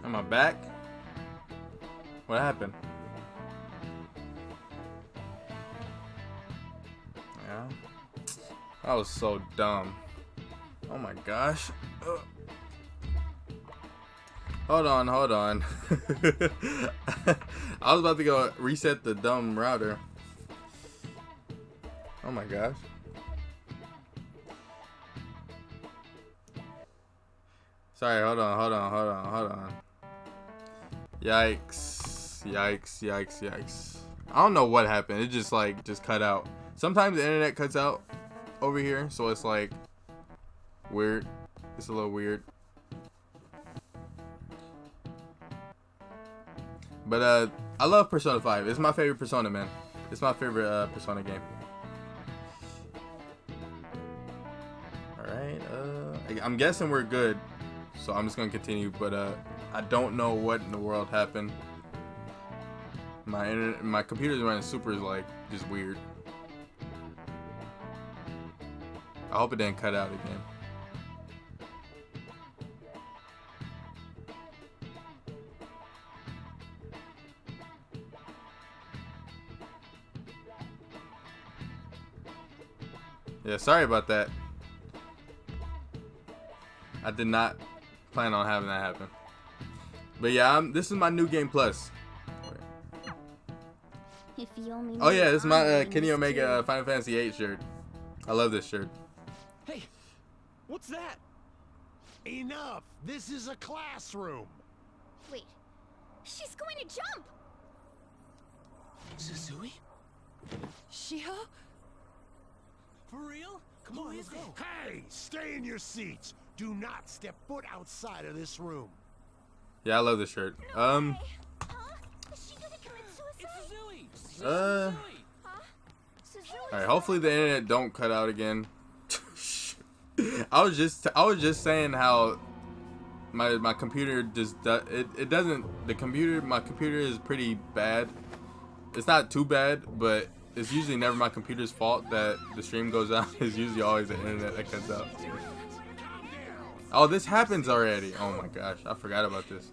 Am I back? What happened? Yeah. That was so dumb. Oh my gosh. Ugh. Hold on, hold on. I was about to go reset the dumb router. Oh my gosh. Sorry, hold on. Yikes. I don't know what happened. It just cut out. Sometimes the internet cuts out over here, so it's like weird. It's a little weird. But I love Persona 5. It's my favorite Persona, man. It's my favorite Persona game. Alright, I'm guessing we're good. So I'm just gonna continue, but I don't know what in the world happened. My computer's running super just weird. I hope it didn't cut out again. Yeah, sorry about that. I did not plan on having that happen. But yeah, this is my new game plus. If you only Oh yeah, this is my knew Kenny I Omega was Final Fantasy VIII shirt. I love this shirt. Hey, what's that? Enough! This is a classroom! Wait, she's going to jump! Suzui? Shiho? For real? Come on, let's go. Hey! Stay in your seats! Do not step foot outside of this room. Yeah, I love this shirt. Huh? Is she gonna commit suicide? It's Suzui! Huh? Suzuki? Alright, hopefully the internet don't cut out again. I was just saying how my computer just it doesn't my computer is pretty bad. It's not too bad, but it's usually never my computer's fault that the stream goes out. It's usually always the internet that cuts out. Oh, this happens already. Oh my gosh, I forgot about this.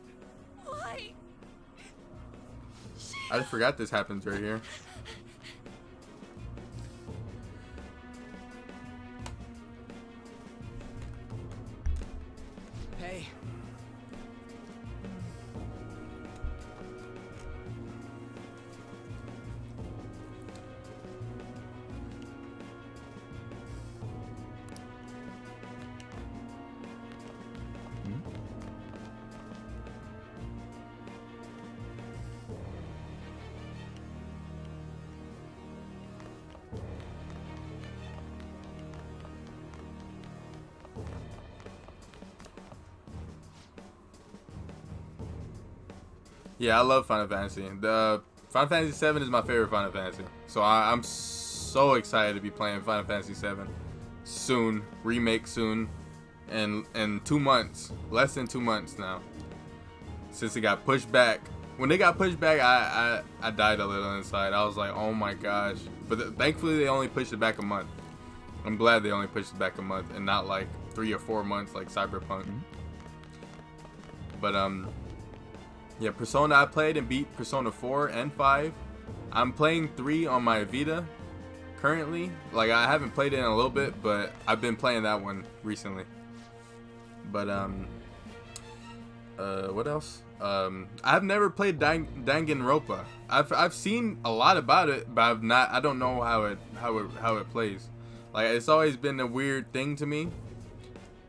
Why? I just forgot this happens right here. Hey. Yeah, I love Final Fantasy. The Final Fantasy 7 is my favorite Final Fantasy. So I'm so excited to be playing Final Fantasy 7 soon, remake soon, in 2 months, less than 2 months now. Since it got pushed back. When they got pushed back, I died a little inside. I was like, oh my gosh. But thankfully they only pushed it back a month. I'm glad they only pushed it back a month and not like 3 or 4 months like Cyberpunk. But yeah, Persona, I played and beat Persona 4 and 5. I'm playing 3 on my Vita currently. Like, I haven't played it in a little bit, but I've been playing that one recently. But, what else? I've never played Danganronpa. I've seen a lot about it, but I don't know how it plays. Like, it's always been a weird thing to me.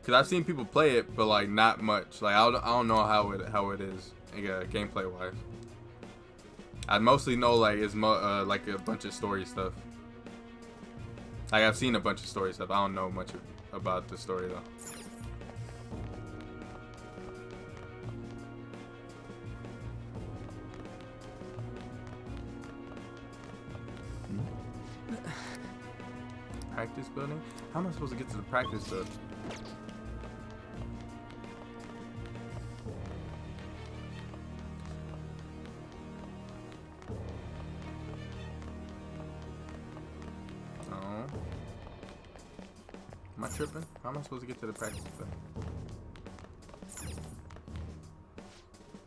Cause I've seen people play it, but like not much. Like I don't know how it is. Gameplay wise, I mostly know like it's like a bunch of story stuff. Like I've seen a bunch of story stuff. I don't know much about the story though. Practice building? How am I supposed to get to the practice building? Am I tripping? How am I supposed to get to the practice building?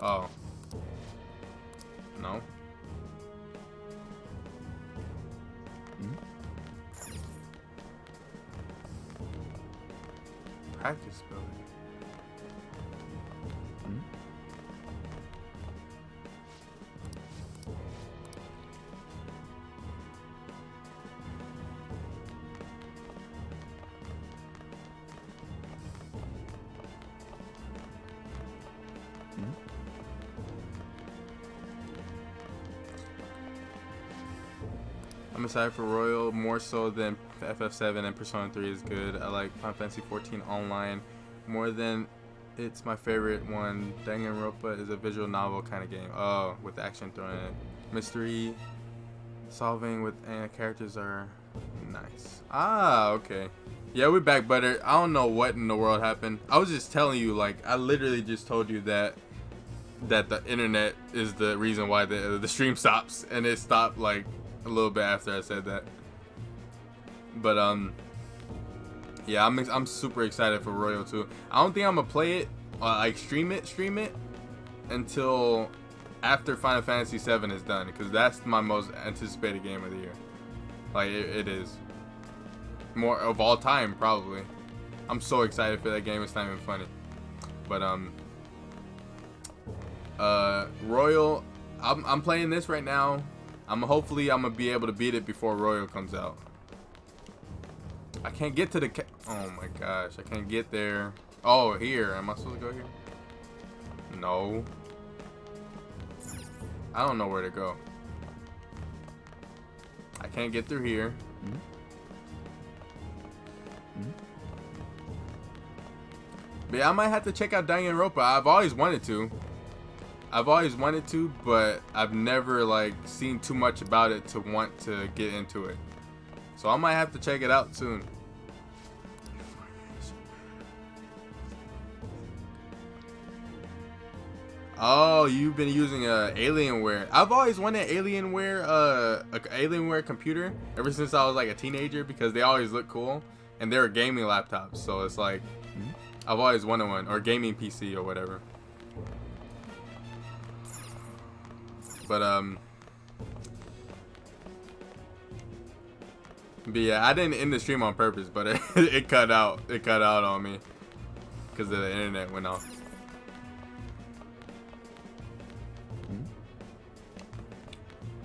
Oh. No. Practice building. I'm excited for Royal more so than FF7 and Persona 3 is good. I like Final Fantasy 14 Online more than it's my favorite one. Danganronpa is a visual novel kind of game. Oh, with action thrown in it. Mystery solving with characters are nice. Ah, okay. Yeah, we're back, Butter. I don't know what in the world happened. I was just telling you, like, I literally just told you that the internet is the reason why the stream stops, and it stopped like a little bit after I said that. But yeah, I'm super excited for Royal 2. I don't think I'm gonna play it, like stream it until after Final Fantasy 7 is done, because that's my most anticipated game of the year. Like it is more of all time probably. I'm so excited for that game. It's not even funny. But Royal, I'm playing this right now. Hopefully I'm gonna be able to beat it before Royal comes out. I can't get to the oh my gosh, I can't get there. Oh, here. Am I supposed to go here? No. I don't know where to go. I can't get through here. But yeah, I might have to check out Danganronpa. I've always wanted to, but I've never like seen too much about it to want to get into it. So I might have to check it out soon. Oh, you've been using Alienware. I've always wanted Alienware, a Alienware computer ever since I was like a teenager, because they always look cool and they're gaming laptops. So it's like I've always wanted one, or gaming PC or whatever. But yeah, I didn't end the stream on purpose, but it cut out. It cut out on me because the internet went off.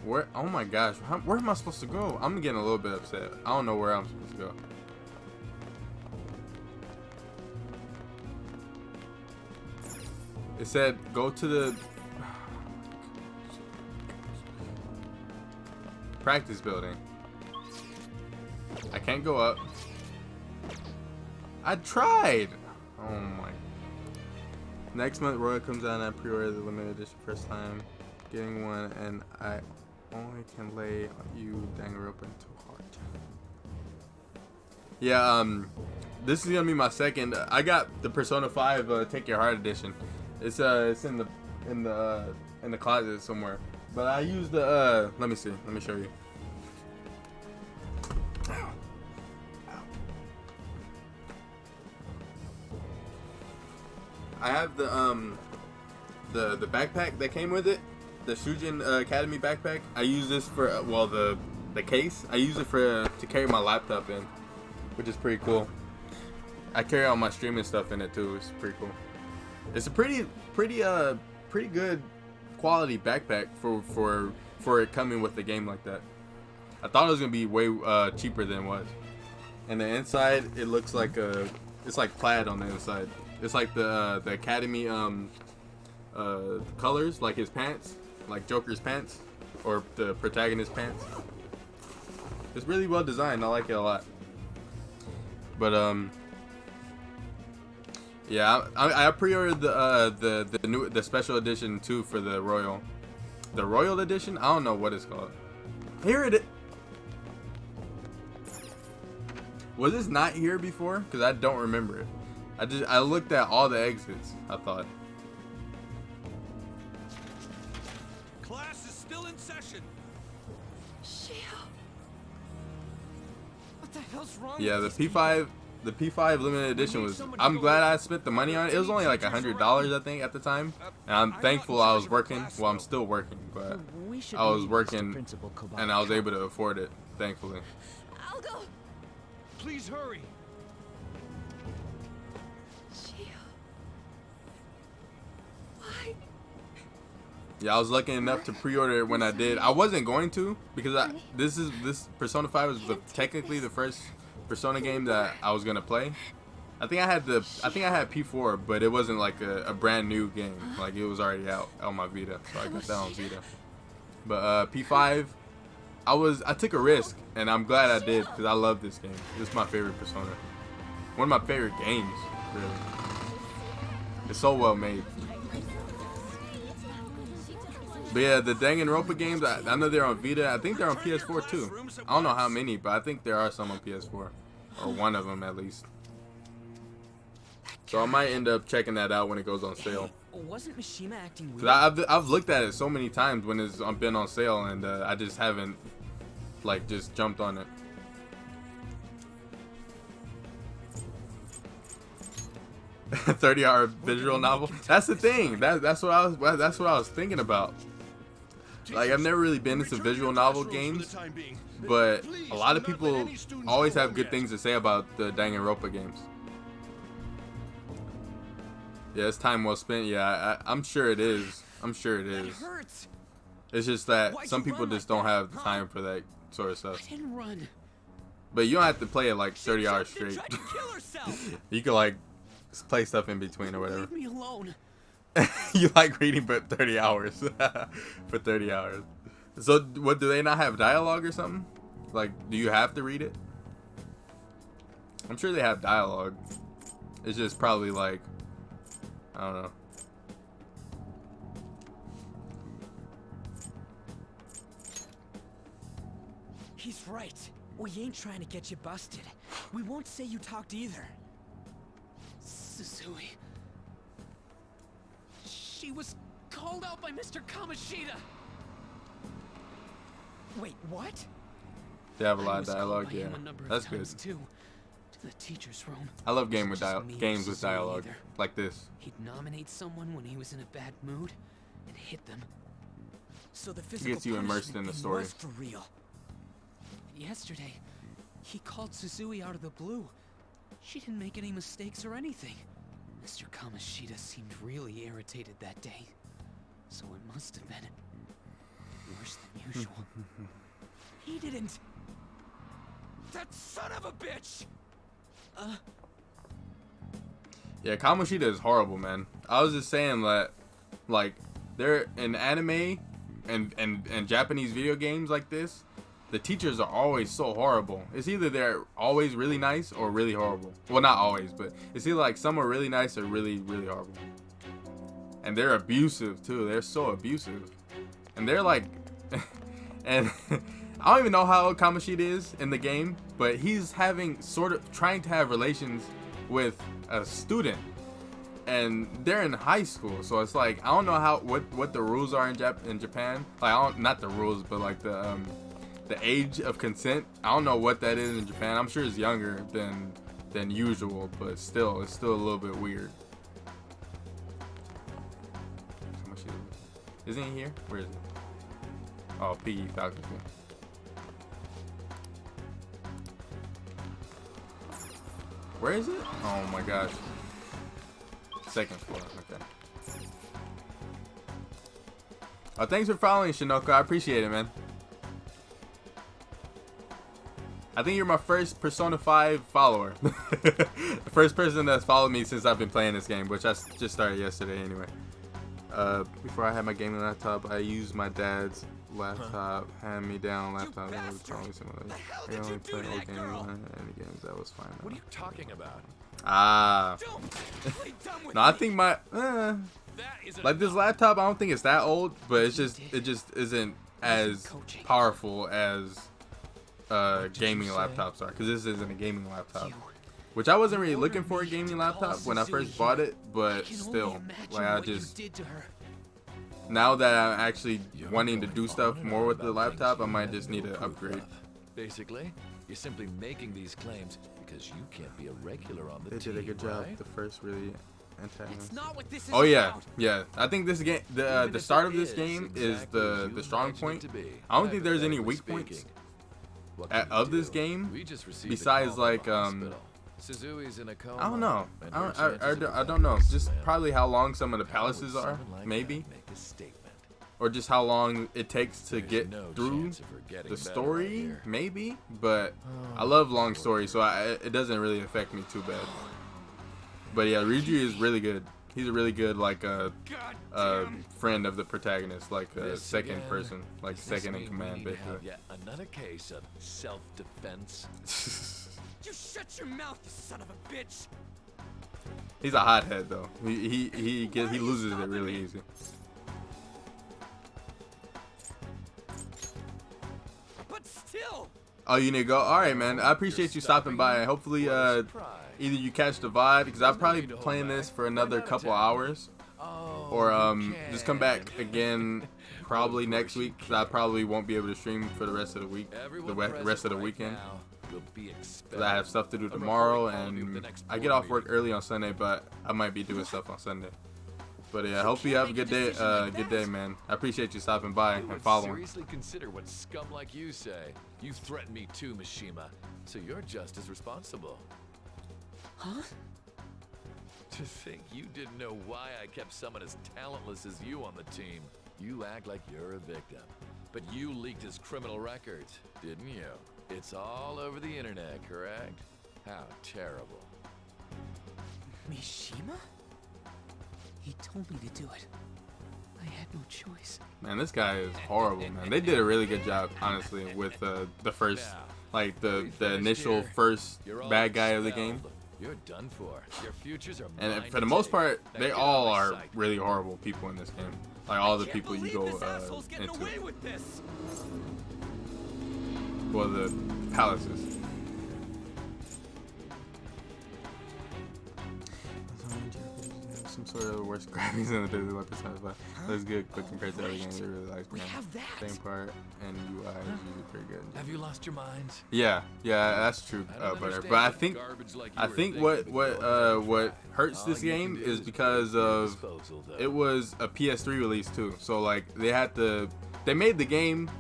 Where? Oh my gosh, where am I supposed to go? I'm getting a little bit upset. I don't know where I'm supposed to go. It said go to the practice building. I can't go up. I tried. Oh my. Next month Royal comes out and I pre-ordered the limited edition first time getting one, and I only can lay you Danganronpa too hard. Yeah, this is gonna be my second. I got the Persona 5 Take Your Heart edition. It's in the closet somewhere. But I used the let me see. Let me show you. I have the backpack that came with it, the Shujin Academy backpack. I use this for the case. I use it to carry my laptop in, which is pretty cool. I carry all my streaming stuff in it too. It's pretty cool. It's a pretty good quality backpack for it coming with a game like that. I thought it was gonna be way cheaper than it was. And the inside, it looks like it's like plaid on the inside. It's like the Academy colors, like his pants, like Joker's pants, or the protagonist's pants. It's really well designed. I like it a lot. But yeah, I pre-ordered the special edition too for the Royal. The Royal edition? I don't know what it's called. Here it is. Was this not here before? Because I don't remember it. I looked at all the exits, I thought. Class is still in session. Shiho. What the hell's wrong Yeah, the with these P5 The P5 limited edition was. I'm glad I spent the money on it. It was only like $100, I think, at the time, and I'm thankful I was working. Well, I'm still working, but I was working, and I was able to afford it. Thankfully. I'll go. Please hurry. Gio. Why? Yeah, I was lucky enough to pre-order it when I did. I wasn't going to because this Persona 5 was technically the first Persona game that I was gonna play. I think I had P4, but it wasn't like a brand new game. Like it was already out on my Vita, so I got that on Vita. But P5, I took a risk, and I'm glad I did because I love this game. This is my favorite Persona. One of my favorite games, really. It's so well made. But yeah, the Danganronpa games, I know they're on Vita. I think they're on PS4 too. I don't know how many, but I think there are some on PS4. Or one of them at least. So I might end up checking that out when it goes on sale. Wasn't Mishima acting weird? Cause I've looked at it so many times when it's been on sale, and I just haven't like just jumped on it. $30 visual novel. That's the thing. That's what I was thinking about. Like I've never really been into visual novel games, but a lot of people always have good things to say about the Danganronpa games. Yeah, it's time well spent. Yeah, I'm sure it is. I'm sure it is. It's just that some people just don't have the time for that sort of stuff. I didn't run. But you don't have to play it like 30 hours straight. You can like play stuff in between or whatever. Leave me alone. You like reading for 30 hours. For 30 hours. So what, do they not have dialogue or something? Like, do you have to read it? I'm sure they have dialogue. It's just probably like, I don't know. He's right. We ain't trying to get you busted. We won't say you talked either. Susui. She was called out by Mr. Kamoshida. Wait, what? They have a I lot of was called dialogue, by yeah. him a number of That's good. times, too. To the teacher's room. I love games with Just me and games with Susui dialogue either. like this. He'd nominate someone when he was in a bad mood and hit them. So the physical Gets you immersed in the punishment thing story. was for real. And yesterday, he called Susui out of the blue. She didn't make any mistakes or anything. Mr. Kamoshida seemed really irritated that day. So it must have been worse than usual. He didn't. That son of a bitch! Yeah, Kamoshida is horrible, man. I was just saying that, like, they're in anime and Japanese video games like this, the teachers are always so horrible. It's either they're always really nice or really horrible. Well, not always, but it's either like some are really nice or really, really horrible. And they're abusive too. They're so abusive. And they're like, and I don't even know how old Kamoshida is in the game, but he's having trying to have relations with a student. And they're in high school, so it's like I don't know what the rules are in Japan. Like not the rules, but like the age of consent. I don't know what that is in Japan. I'm sure it's younger than usual, but still, it's still a little bit weird. Isn't he here? Where is it? Oh, Piggy Falcon. Where is it? Oh my gosh. Second floor. Okay. Oh, thanks for following, Shinoko. I appreciate it, man. I think you're my first Persona 5 follower. The first person that's followed me since I've been playing this game, which I just started yesterday anyway. Before I had my gaming laptop, I used my dad's laptop, hand-me-down laptop. That was probably similar. I only play old games, any games. That was fine. What are you talking about? Ah. Don't play dumb with No, I me. think my That isn't like this laptop. I don't think it's that old, but it just isn't as powerful as gaming laptops are. Because this isn't a gaming laptop. Which I wasn't really looking for a gaming laptop when I first bought it, but still, like I just now that I'm actually wanting to do stuff more with the laptop, I might just need to upgrade. Basically, you're simply making these claims because you can't be a regular on the They team, did a good job. right? The first really antagonist. That's not what this is Oh yeah, about. yeah. I think this game, Even the if start it of this is game is exactly as the you strong imagine it point. to be, I don't think there's any weak hypothetically points speaking. What can of you this do? game We just received a besides call from like the hospital. Suzui's in a coma. I don't know. and I her don't, chances of I don't know. defending Just this man. probably how long some of the How would palaces are, someone like maybe, that make a statement? or just how long it takes to There's get no through chance of her getting the better out story, here. maybe. But I Oh, love long poor stories, so it doesn't really affect me too bad. But yeah, Ryuji is really good. He's a really good like friend of the protagonist, like a This second again? person, like Does this second in mean we command, need to have basically. yet another case of self-defense. You shut your mouth, you son of a bitch. He's a hothead though. He loses it really easy. But still. Oh, you need to go. All right, man. I appreciate you stopping by. Hopefully, What a surprise. either you catch the vibe, because I'll There's no probably need be to hold playing back. this for Right another out of couple town. hours, Oh, or you just come back can. again probably Of next course you week, because I probably won't be able to stream for the rest of the week, Everyone rest of the present weekend. right now will be Because expelled. I have stuff to do A tomorrow, recording quality of the and next I get board off work meeting. early on Sunday, but I might be doing stuff on Sunday. But yeah, I hope you have a good day. Good day, man. I appreciate you stopping by I and would following. seriously consider what scum like you say. You threatened me too, Mishima. So you're just as responsible. Huh? To think you didn't know why I kept someone as talentless as you on the team. You act like you're a victim. But you leaked his criminal records, didn't you? It's all over the internet, correct? How terrible. Mishima? He told me to do it. I had no choice. Man, this guy is horrible, man. They did a really good job, honestly, with the first, like the initial first You're all bad guy of the game. expelled. You're done for. Your futures are And mine for the to most take. part, Now they get out all of my are sight. really horrible people in this game. Like all the Can't people you believe go this asshole's getting into. away with this. Well, the palaces. Some sort of the worst graphics in the business episode, but looks good, but compared to other games, it really likes We man. have that. Same part, and UI is usually pretty good. Have you lost your minds? Yeah, that's true, I don't Butter. understand But I what think garbage like you I were think thinking what before you what tried. hurts All this you can game do is wait because for your of disposal, though. it was a PS3 release too. So like they made the game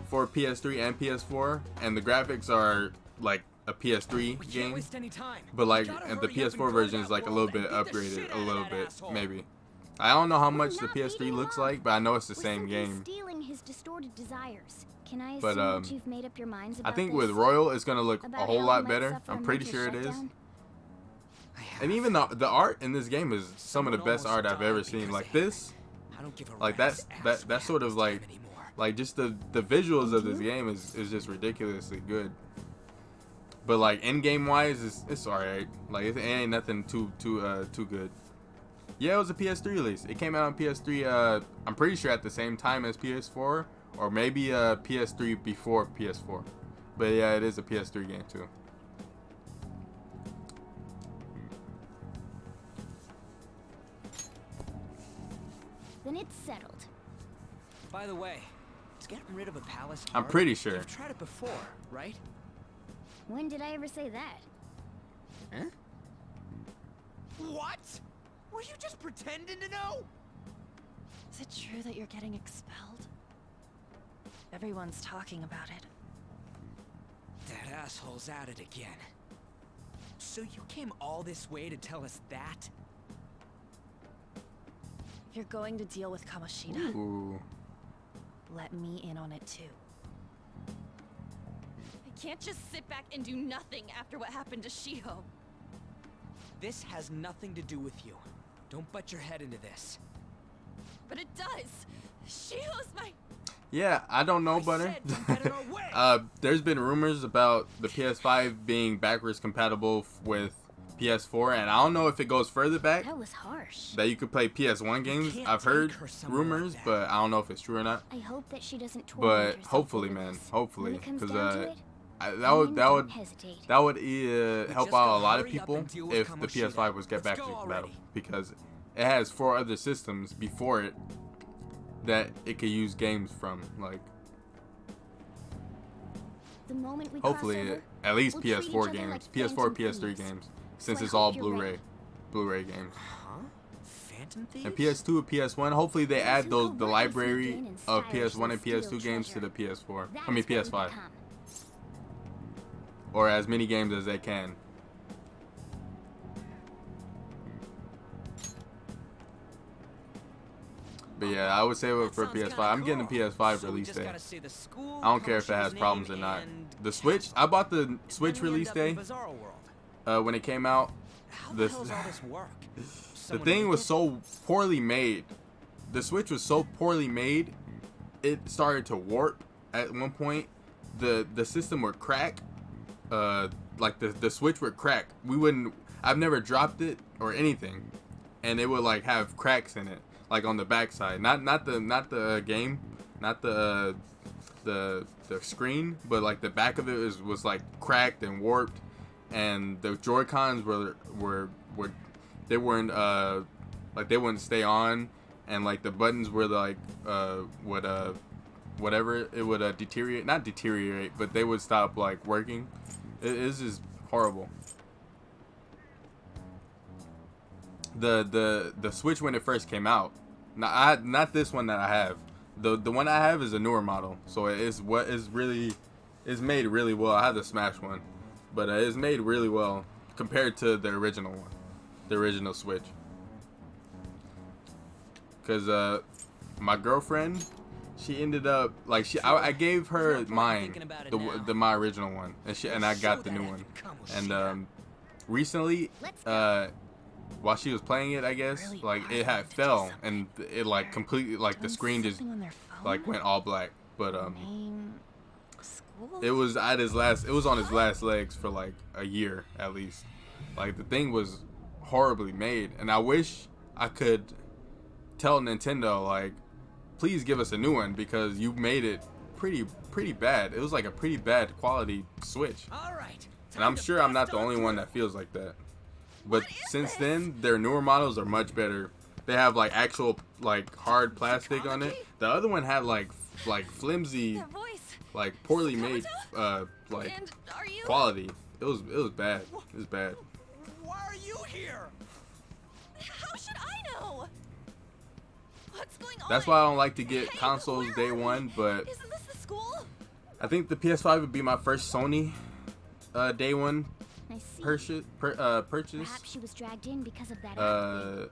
for PS3 and PS4, and the graphics are like a PS3 We can't game. waste any time. But like, We gotta and the hurry up PS4 and go to version that is like a world little bit and beat the upgraded, shit a out of little that bit asshole. maybe. I don't know how We're much the not beating PS3 him looks up. like, but I know it's the We're same simply game. stealing his distorted desires. Can I assume But, that you've made up your minds I about think this? with Royal, it's gonna look a About whole how he lot might better. suffer I'm a pretty mental sure it is. shutdown? I have. And even the art in this game is some of the Someone best art almost I've ever died seen. because Like of him. this, I don't give a like rat's that's ass what sort of happens to him like anymore. like just the visuals of this game is just ridiculously good. But like in game wise, it's alright. Like it ain't nothing too good. Yeah, it was a PS3 release. It came out on PS3. I'm pretty sure at the same time as PS4, or maybe PS3 before PS4. But yeah, it is a PS3 game too. Then it's settled. By the way, it's getting rid of a palace. I'm hard. pretty sure. You've tried it before, right? When did I ever say that? Huh? What? Were you just pretending to know? Is it true that you're getting expelled? Everyone's talking about it. That asshole's at it again. So you came all this way to tell us that? If you're going to deal with Kamoshida, Ooh. let me in on it too. I can't just sit back and do nothing after what happened to Shiho. This has nothing to do with you. Don't butt your head into this. But it does. Shiho's my... Yeah, I don't know, I Butter. said don't get in our way. There's been rumors about the PS5 being backwards compatible with PS4, and I don't know if it goes further back That was harsh. that you could play PS1 games. can't I've heard take her somewhere like rumors, that. but I don't know if it's true or not. I hope that she doesn't torment But herself hopefully, over man, this. hopefully, When it comes because down to it, that would women that don't would hesitate. that would help just out a gotta lot of hurry up people and deal with if the Kamoshida. PS5 was get Let's backwards go compatible, already. because it has 4 other systems before it that it could use games from. Like, The moment we cross Hopefully, over, at least we'll treat each PS4 other games, like PS4, phantom PS3 thieves. games, So since I it's all hope you're ready. Blu-ray games. Huh? Phantom Thieves? And PS2 and PS1. Hopefully they Those add who the covertly library sneak in and of stylish PS1 and steal PS2 games to treasure. the PS4. That I mean is what we PS5, become. or as many games as they can. But yeah, I would say That for sounds PS5. kinda I'm getting the cool. PS5 So we release just day. gotta say the school, I don't care if it has Kamoshida's problems or name, not. and The Switch, I bought the then Switch we end release up in day Bizarro World. when it came out. How The- the hell does all this work? The Someone thing leaked was it? so poorly made. The Switch was so poorly made, it started to warp at one point. The system would crack. Like the Switch would crack. I've never dropped it or anything, and it would like have cracks in it, like on the backside. Not the game, not the screen, but like the back of it was like cracked and warped, and the Joy-Cons were they weren't like they wouldn't stay on, and like the buttons were like would whatever, it would deteriorate, not deteriorate, but they would stop like working. It's just horrible. The Switch when it first came out, not this one that I have. The one I have is a newer model, so it's made really well. I have the Smash one, but it's made really well compared to the original one, the original Switch. Cause my girlfriend, she ended up like I gave her mine, my original one, and I got the new one. And recently, while she was playing it, I guess like it had fell and it like completely like the screen just Something on their phone? like went all black. But Name, school? it was on his last legs for like a year at least. Like the thing was horribly made, and I wish I could tell Nintendo like, please give us a new one because you made it pretty bad. It was like a pretty bad quality Switch, All right. and I'm sure I'm not the only one that feels like that. But since then, their newer models are much better. They have like actual like hard plastic on it. The other one had like flimsy, That voice. like poorly made like And are you? quality. It was bad. It was bad. Why are you here? How should I know? What's going on? That's why I don't like to get Hey, consoles where day are we? one, but Isn't this the school? I think the PS5 would be my first Sony day one I see. purchase. Perhaps she was dragged in because of that activity.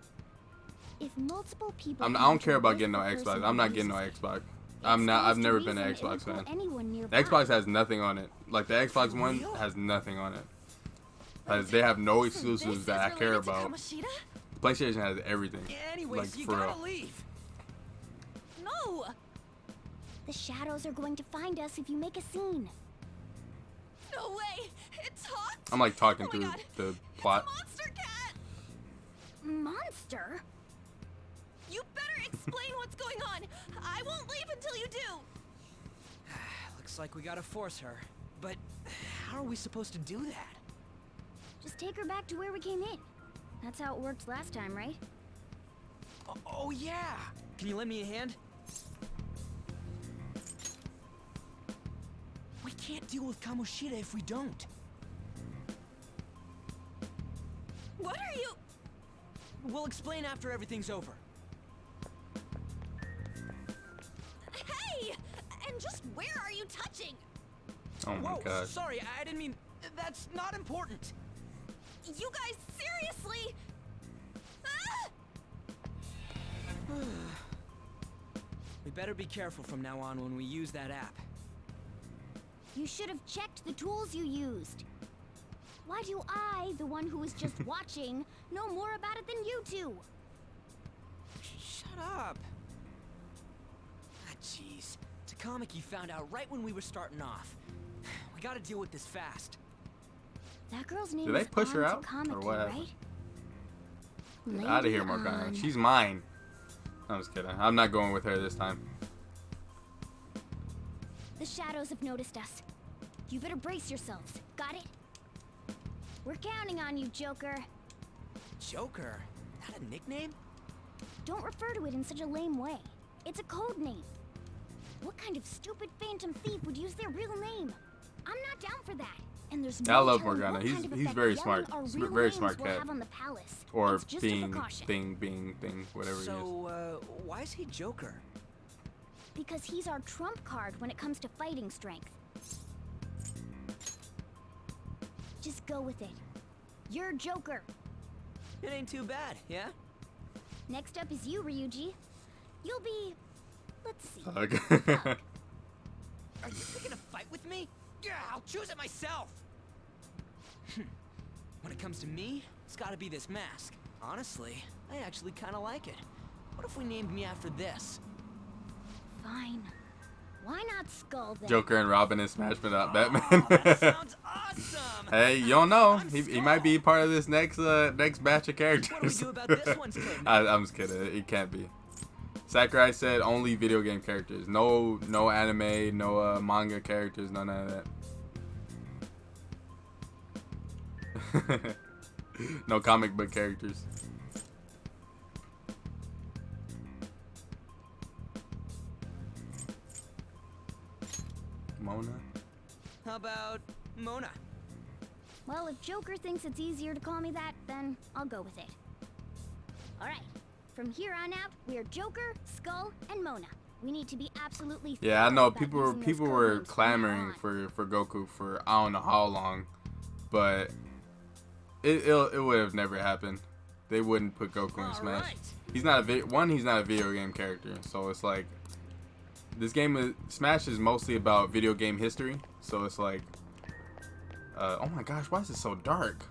If multiple people I don't come care to about arrest getting no the person Xbox. who I'm not getting no uses it, Xbox. it I've stands to never been an reason it Xbox would fan. pull anyone The nearby. Xbox has nothing on it. Like the Xbox One real? has nothing on it. They have no This exclusives is that I care related to about. Kamoshida? PlayStation has everything. Anyways, Like, you for gotta real. leave. No! The shadows are going to find us if you make a scene. No way! It's hot! I'm like talking Oh my through God. the plot. It's a monster cat! Monster? You better explain what's going on! I won't leave until you do! Looks like we gotta force her. But how are we supposed to do that? Just take her back to where we came in. That's how it worked last time, right? Oh yeah! Can you lend me a hand? We can't deal with Kamoshida if we don't. What are you? We'll explain after everything's over. Hey! And just where are you touching? Oh my Whoa, god. sorry, I didn't mean. That's not important. You guys, seriously? Ah! We better be careful from now on when we use that app. You should have checked the tools you used. Why do I, the one who was just watching, know more about it than you two? Shut up. Ah, jeez. Takamaki found out right when we were starting off. We gotta deal with this fast. That girl's name Did they is push her An out, or Takamaki, what happened? right? Get out of here, Lady Morgana. An. She's mine. I'm just kidding. I'm not going with her this time. The shadows have noticed us. You better brace yourselves. Got it? We're counting on you, Joker. Joker? That a nickname? Don't refer to it in such a lame way. It's a code name. What kind of stupid phantom thief would use their real name? I'm not down for that. And there's Yeah, I no love telling Morgana. what kind of He's effect very yelling smart. our He's a real very names smart will cat. have on the palace. Or It's just a being precaution. thing, whatever he is. So, why is he Joker? Because he's our trump card when it comes to fighting strength. Just go with it. You're Joker. It ain't too bad, yeah? Next up is you, Ryuji. You'll be... let's see. Okay. Are you picking a fight with me? Yeah, I'll choose it myself! When it comes to me, it's gotta be this mask. Honestly, I actually kinda like it. What if we named me after this? Fine. Why not Skull then? Joker and Robin in Smash without Oh, Batman. that sounds awesome! Hey, you don't know. I'm He might be part of this next batch of characters. What do we do about this one's kid? I'm just kidding. It can't be. Sakurai said only video game characters. No anime, no manga characters, none of that. No comic book characters. Mona? How about Mona? Well, if Joker thinks it's easier to call me that, then I'll go with it. Alright. From here on out, we're Joker, Skull, and Mona. We need to be absolutely Yeah, I thorough know about people using those were code names from now clamoring on. for Goku for I don't know how long, but it would have never happened. They wouldn't put Goku in Smash. Alright. He's not he's not a video game character, so it's like this game is Smash is mostly about video game history. So it's like, oh my gosh, why is it so dark?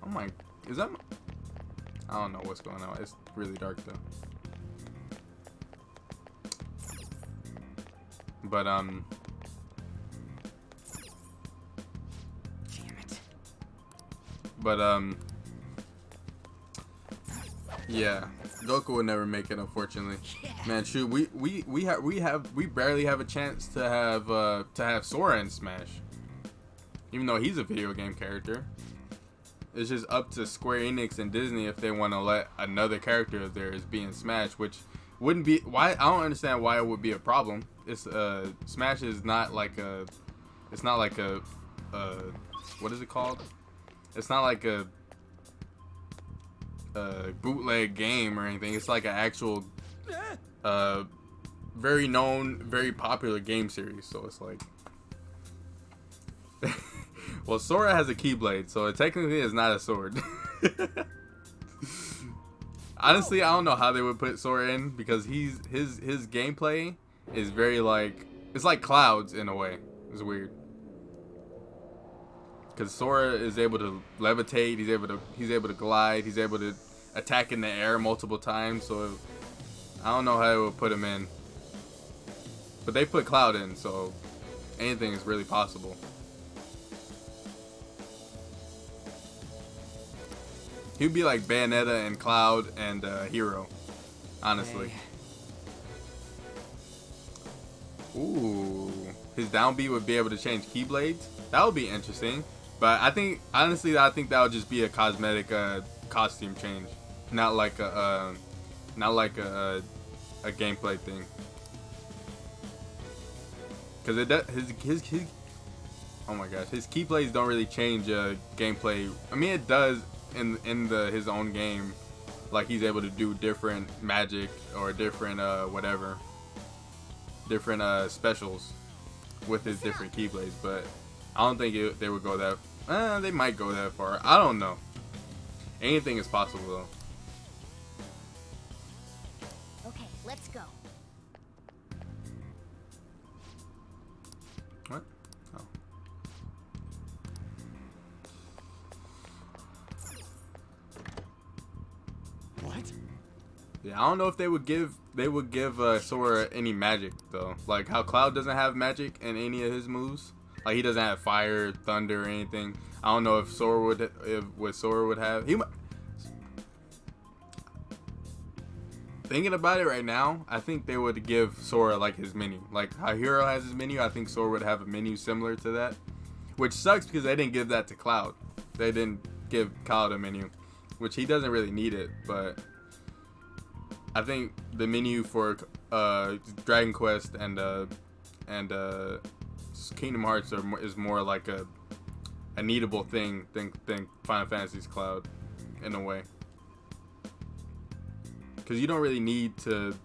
Oh my, is that? I don't know what's going on. It's really dark though. But Damn it. yeah, Goku would never make it, unfortunately. Man, shoot, we barely have a chance to have Sora in Smash, even though he's a video game character. It's just up to Square Enix and Disney if they want to let another character of theirs be in Smash, which wouldn't be why. I don't understand why it would be a problem. It's Smash is not like a, it's not like a, what is it called? It's not like a bootleg game or anything. It's like an actual very known, very popular game series. So it's like well, Sora has a Keyblade, so it technically is not a sword. Honestly, I don't know how they would put Sora in because his gameplay is very like, it's like Cloud's in a way. It's weird. Because Sora is able to levitate, he's able to glide, he's able to attack in the air multiple times. So I don't know how they would put him in, but they put Cloud in, so anything is really possible. He'd be like Bayonetta and Cloud and Hero, honestly. Hey. Ooh, his down B would be able to change Keyblades. That would be interesting. But I think, honestly, I think that would just be a cosmetic costume change, not like a gameplay thing. Because it does, his oh my gosh, his Keyblades don't really change gameplay. I mean, it does in his own game, like he's able to do different magic or different whatever, different specials with his different Keyblades. But I don't think they would go that. They might go that far. I don't know. Anything is possible though. Okay, let's go. What? Oh. What? Yeah, I don't know if they would give Sora any magic though. Like how Cloud doesn't have magic in any of his moves. Like he doesn't have fire, thunder, or anything. I don't know if Sora would have. He might. Thinking about it right now, I think they would give Sora like his menu. Like how Hero has his menu, I think Sora would have a menu similar to that. Which sucks because they didn't give that to Cloud. They didn't give Cloud a menu, which he doesn't really need it, but I think the menu for Dragon Quest and Kingdom Hearts is more like a needable thing than Final Fantasy's Cloud, in a way. Because you don't really need to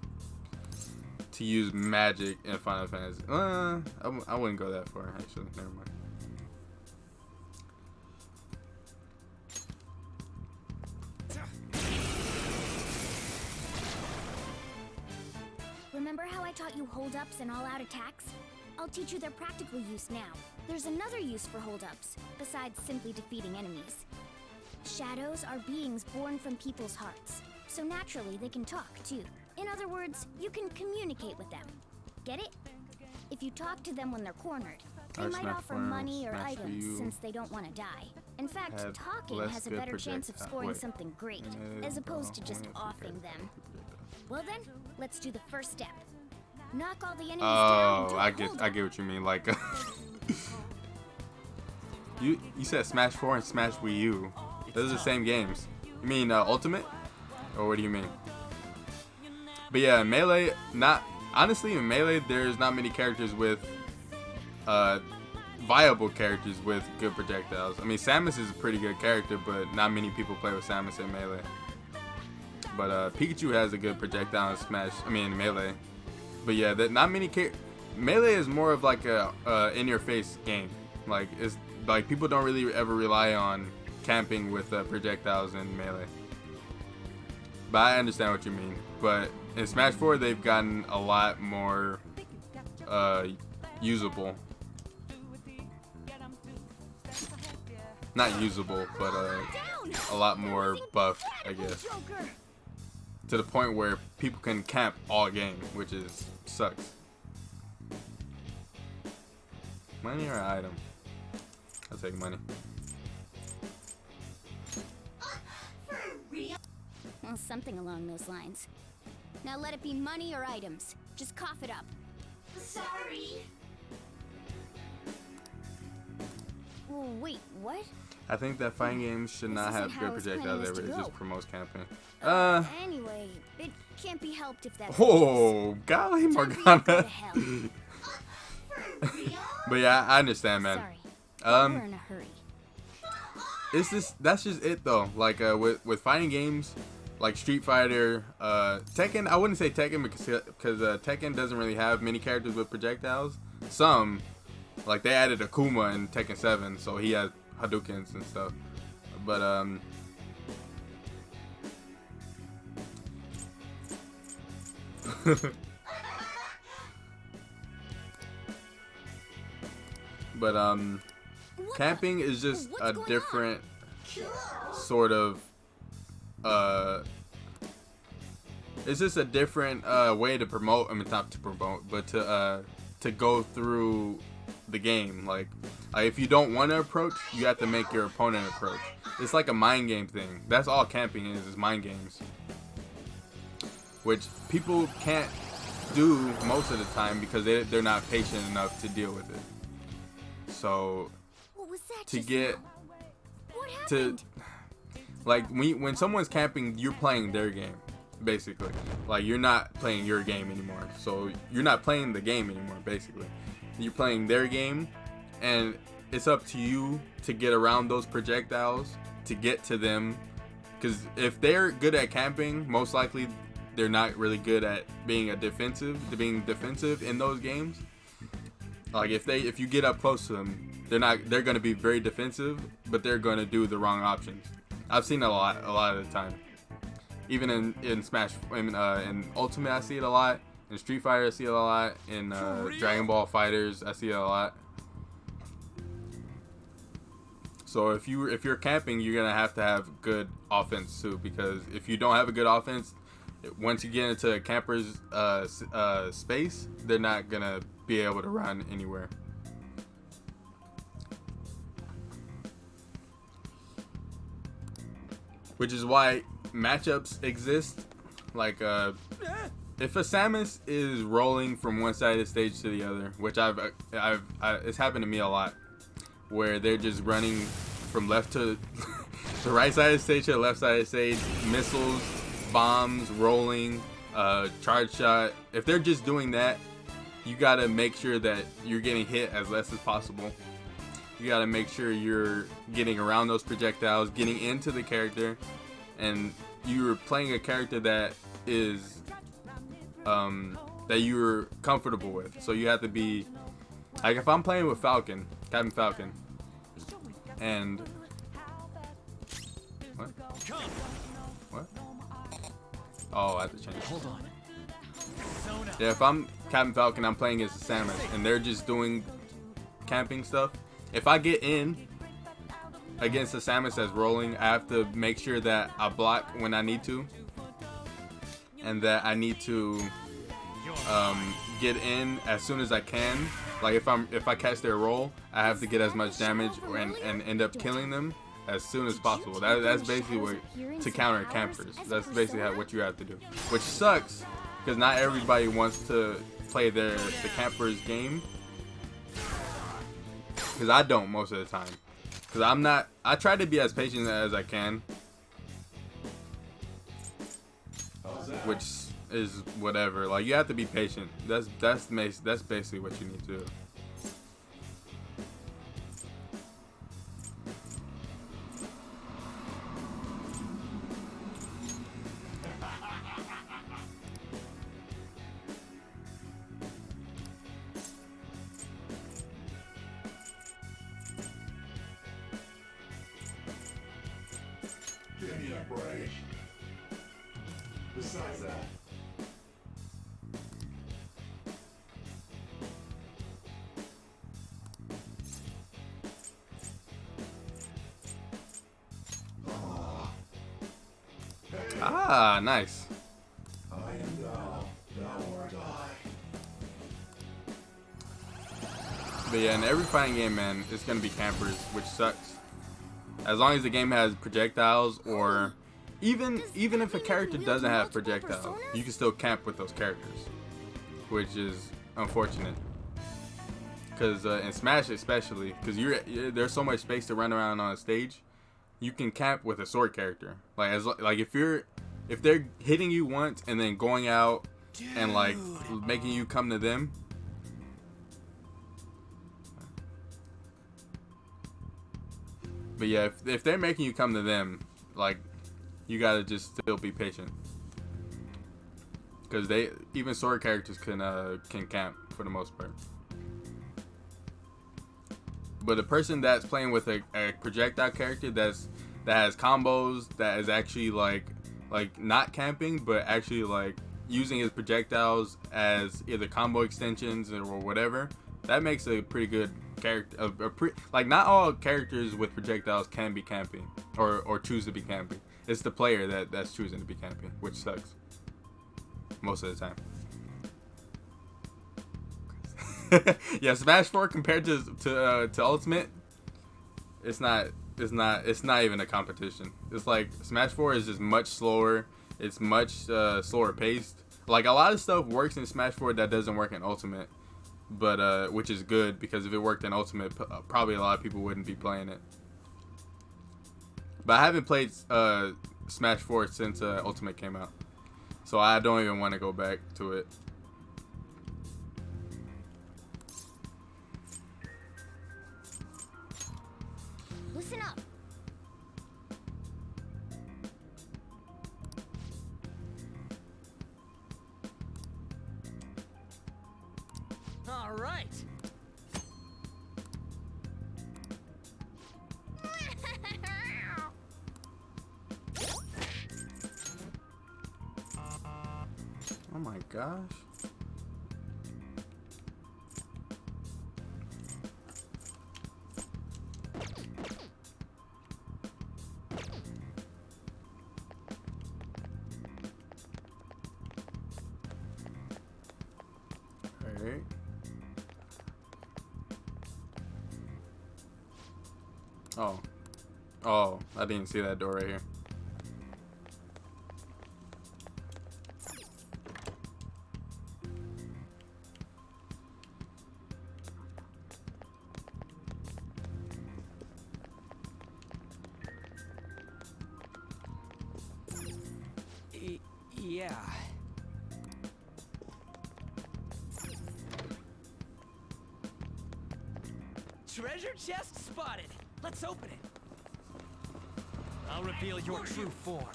use magic in Final Fantasy. I wouldn't go that far, actually. Never mind. Remember how I taught you hold-ups and all-out attacks? I'll teach you their practical use now. There's another use for hold-ups, besides simply defeating enemies. Shadows are beings born from people's hearts, so naturally they can talk too. In other words, you can communicate with them. Get it? If you talk to them when they're cornered, they might offer money or items since they don't want to die. In fact, talking has a better chance of scoring something great, as opposed to just offing them. Well then, let's do the first step. Knock all the enemies down. Oh, I get what you mean. Like, you said Smash 4 and Smash Wii U. Those are the same games. You mean Ultimate, or what do you mean? But yeah, Melee. Honestly, in Melee, there's not many characters with viable characters with good projectiles. I mean, Samus is a pretty good character, but not many people play with Samus in Melee. But Pikachu has a good projectile in Melee. But yeah, not many Melee is more of like a in-your-face game. Like, it's like people don't really ever rely on camping with projectiles in Melee. But I understand what you mean. But in Smash 4, they've gotten a lot more usable. Not usable, but a lot more buffed, I guess. To the point where people can camp all game, which sucks. Money or item? I'll take money. Well, something along those lines. Now let it be money or items. Just cough it up. Sorry. Oh, wait, what? I think that fighting games should not have good projectiles ever. It just promotes camping. Anyway, it can't be helped if that's Oh, golly, Morgana. But yeah, I understand, man. Sorry. We're in a hurry. That's just it though. Like with fighting games, like Street Fighter, Tekken. I wouldn't say Tekken because Tekken doesn't really have many characters with projectiles. Some, like they added Akuma in Tekken 7, so he has Hadoukens and stuff. But camping is just a different sort of it's just a different way to promote. I mean, not to promote, but to go through the game. Like if you don't want to approach, you have to make your opponent approach. It's like a mind game thing. That's all camping is mind games, which people can't do most of the time because they're not patient enough to deal with it. So What was that to just get now? What to happened? like when someone's camping, you're playing their game basically. Like you're not playing your game anymore, so you're not playing the game anymore basically. You're playing their game, and it's up to you to get around those projectiles to get to them, because if they're good at camping, most likely they're not really good at being defensive in those games. Like if you get up close to them, they're going to be very defensive, but they're going to do the wrong options. I've seen it a lot of the time. Even in Smash, in Ultimate, I see it a lot. In Street Fighter, I see it a lot. In Dragon Ball Fighters, I see it a lot. So if you're camping, you're gonna have to have good offense too, because if you don't have a good offense, once you get into a camper's space, they're not gonna be able to run anywhere. Which is why matchups exist. Like if a Samus is rolling from one side of the stage to the other, which it's happened to me a lot, where they're just running from left to the right side of the stage to the left side of the stage, missiles, bombs, rolling, charge shot. If they're just doing that, you gotta make sure that you're getting hit as less as possible. You gotta make sure you're getting around those projectiles, getting into the character, and you're playing a character that is that you're comfortable with. So you have to be like, if I'm playing with Falcon, Captain Falcon, and what? Oh, I have to change. Hold on. Yeah, if I'm Captain Falcon, I'm playing as the Samus, and they're just doing camping stuff. If I get in against the Samus that's rolling, I have to make sure that I block when I need to, and that I need to get in as soon as I can. Like if I catch their roll, I have to get as much damage and end up killing them as soon as possible. That's basically what, to counter campers. That's basically what you have to do, which sucks because not everybody wants to play the campers game. Because I don't most of the time. Because I try to be as patient as I can. Which is whatever. Like, you have to be patient. That's basically what you need to do. Give me a break. Besides that, Ah, nice. I am thou or die. But yeah, in every fighting game, man, it's gonna be campers, which sucks. As long as the game has projectiles, or even if a character doesn't have projectiles, you can still camp with those characters, which is unfortunate. Because in Smash especially, because there's so much space to run around on a stage, you can camp with a sword character. Like if they're hitting you once and then going out and like making you come to them. But yeah, if they're making you come to them, like, you gotta just still be patient, because even sword characters can camp for the most part. But a person that's playing with a projectile character that has combos, that is actually like not camping, but actually like using his projectiles as either combo extensions or whatever, that makes a pretty good character. Like, not all characters with projectiles can be camping or choose to be camping. It's the player that's choosing to be camping, which sucks most of the time. Yeah, Smash 4 compared to Ultimate, it's not even a competition. It's like Smash 4 is just much slower. It's much slower paced. Like, a lot of stuff works in Smash 4 that doesn't work in Ultimate, but which is good, because if it worked in Ultimate, probably a lot of people wouldn't be playing it. But I haven't played Smash 4 since Ultimate came out, so I don't even want to go back to it. Listen up. All right. Oh my gosh. Alright. Oh, I didn't see that door right here. Yeah. Treasure chest spotted. Let's open it. I'll reveal your true form.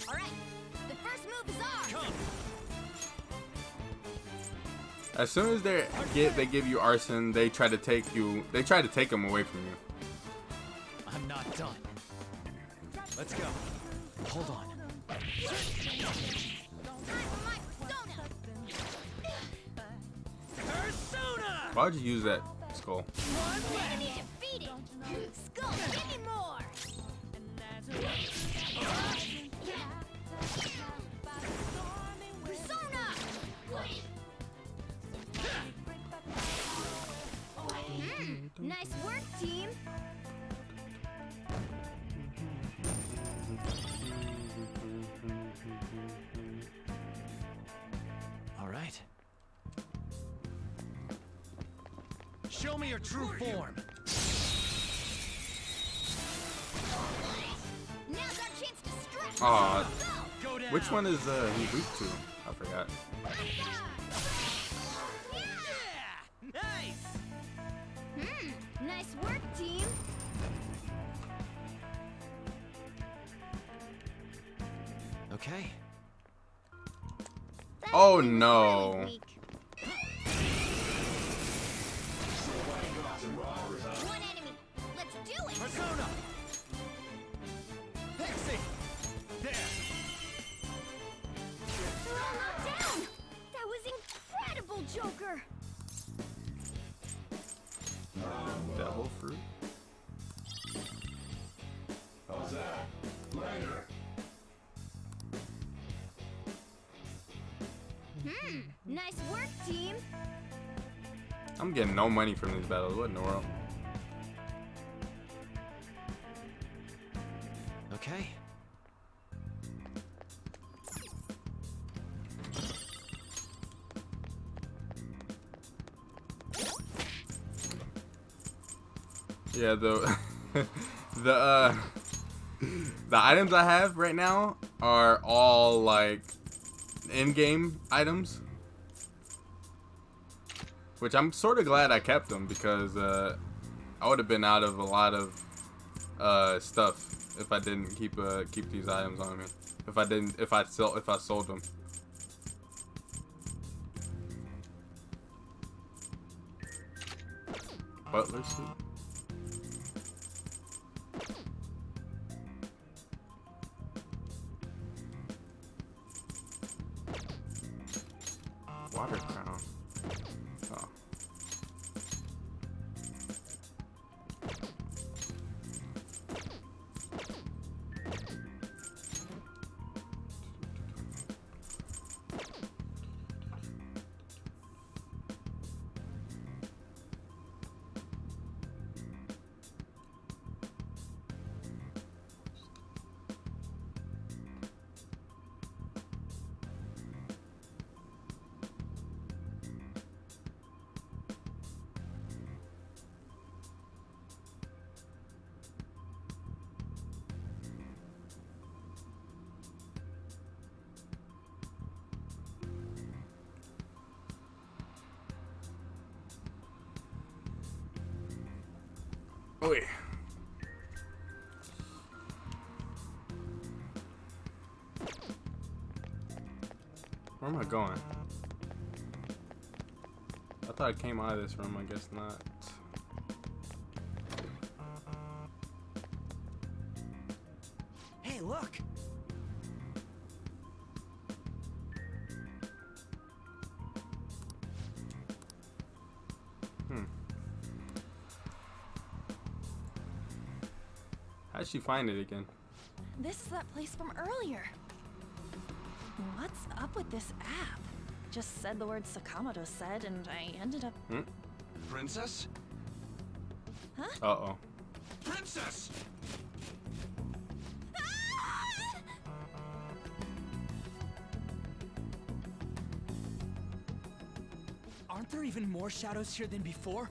All right, the first move is ours. Come. As soon as they give you arson, they try to take them away from you. I'm not done. Let's go. Hold on. Time for my persona. Persona! Why'd you use that skull? Enemy defeated. Skull, give me more. Persona. Nice work, team. All right. Show me your true form. Now's our chance to stretch. Aw, Go. Go down. which one is he weak to? I forgot. Yeah! Nice! Nice work, team. Okay. That Oh, team was no. really weak. One enemy. Let's do it. Persona! Pixie! There! They're all knocked down. That was incredible, Joker. Devil fruit. Nice work, team. I'm getting no money from these battles. What in the world? Okay. Yeah, the the items I have right now are all like in-game items, which I'm sort of glad I kept them because I would have been out of a lot of stuff if I didn't keep these items on me. If I sold them. Butler suit. Water crown. Oh. Wait. Where am I going? I thought I came out of this room. I guess not. Hey, look! How'd she find it again? This is that place from earlier. What's up with this app? Just said the word Sakamoto said, and I ended up. Princess? Uh-oh. Princess! Aren't there even more shadows here than before?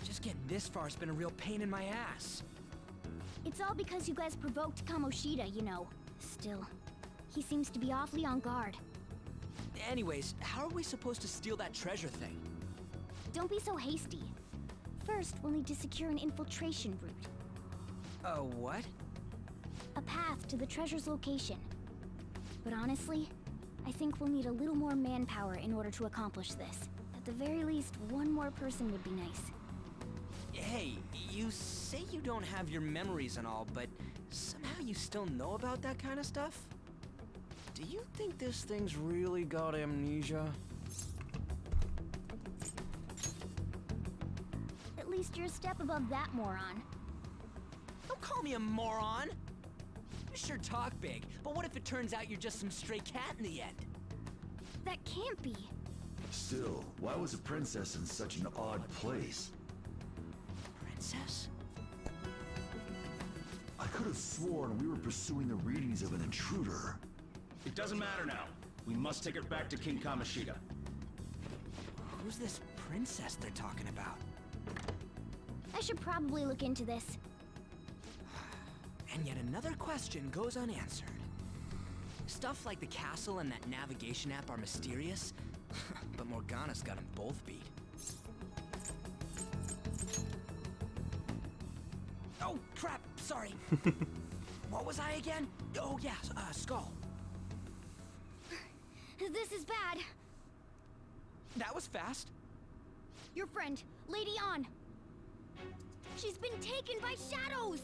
Just getting this far has been a real pain in my ass. It's all because you guys provoked Kamoshida, you know. Still, he seems to be awfully on guard. Anyways, how are we supposed to steal that treasure thing? Don't be so hasty. First, we'll need to secure an infiltration route. What? A path to the treasure's location. But honestly, I think we'll need a little more manpower in order to accomplish this. At the very least, one more person would be nice. Hey, you say you don't have your memories and all, but somehow you still know about that kind of stuff? Do you think this thing's really got amnesia? At least you're a step above that, moron. Don't call me a moron! You sure talk big, but what if it turns out you're just some stray cat in the end? That can't be. Still, why was a princess in such an odd place? Princess? I could have sworn we were pursuing the readings of an intruder. It doesn't matter now. We must take her back to King Kamoshida. Who's this princess they're talking about? I should probably look into this. And yet another question goes unanswered. Stuff like the castle and that navigation app are mysterious, but Morgana's got them both beat. Oh, crap, sorry. What was I again? Oh, yeah, Skull. This is bad. That was fast. Your friend, Lady Ann. She's been taken by shadows!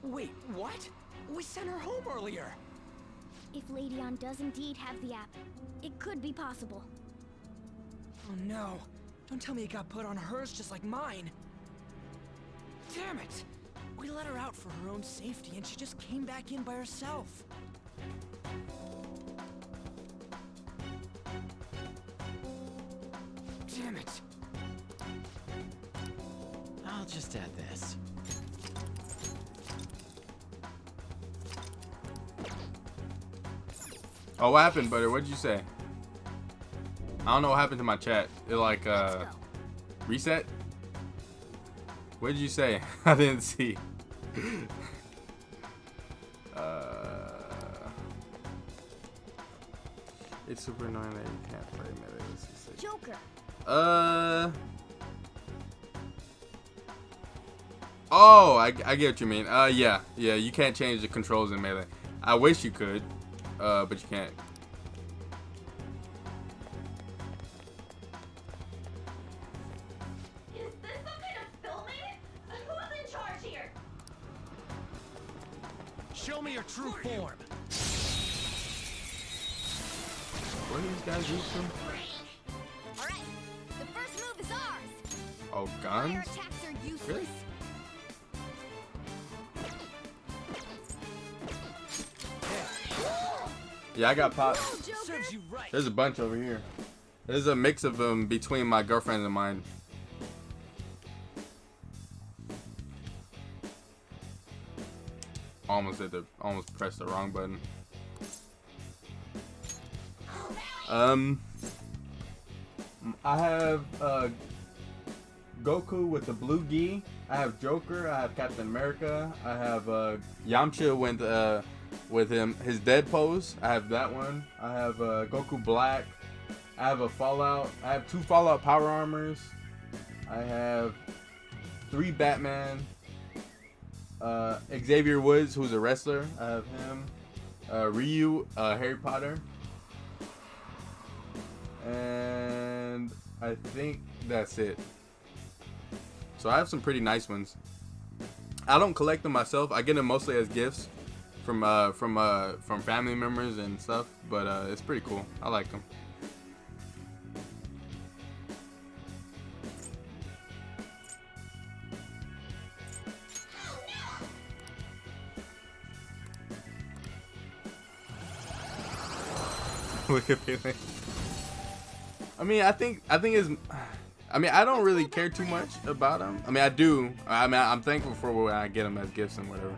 Wait, what? We sent her home earlier. If Lady Ann does indeed have the app, it could be possible. Oh no. Don't tell me it got put on hers just like mine. Damn it! We let her out for her own safety and she just came back in by herself. Damn it. I'll just add this. Oh, what happened, Butter? What'd you say? I don't know what happened to my chat. It like reset? What did you say? I didn't see. It's super annoying that you can't play melee. Let's just say. Joker. Oh, I get what you mean. Yeah, you can't change the controls in melee. I wish you could, but you can't. Is this some kind of filming? Who's in charge here? Show me your true form. Where do these guys use from? Alright, the first move is ours. Oh, Fire guns? attacks are useless. Really? Yeah, I got popped. Serves you right. There's a bunch over here. There's a mix of them between my girlfriend and mine. Almost pressed the wrong button. I have Goku with the blue gi. I have Joker. I have Captain America. I have Yamcha with him his dead pose. I have that one. I have Goku Black. I have a Fallout. I have 2 Fallout power armors. I have 3 Batman. Xavier Woods, who's a wrestler. I have him. Ryu, Harry Potter. And I think that's it. So I have some pretty nice ones. I don't collect them myself. I get them mostly as gifts from family members and stuff. But it's pretty cool. I like them. Look at me. I mean, I think it's. I mean, I don't really care too much about them. I mean, I do. I mean, I'm thankful for when I get them as gifts and whatever.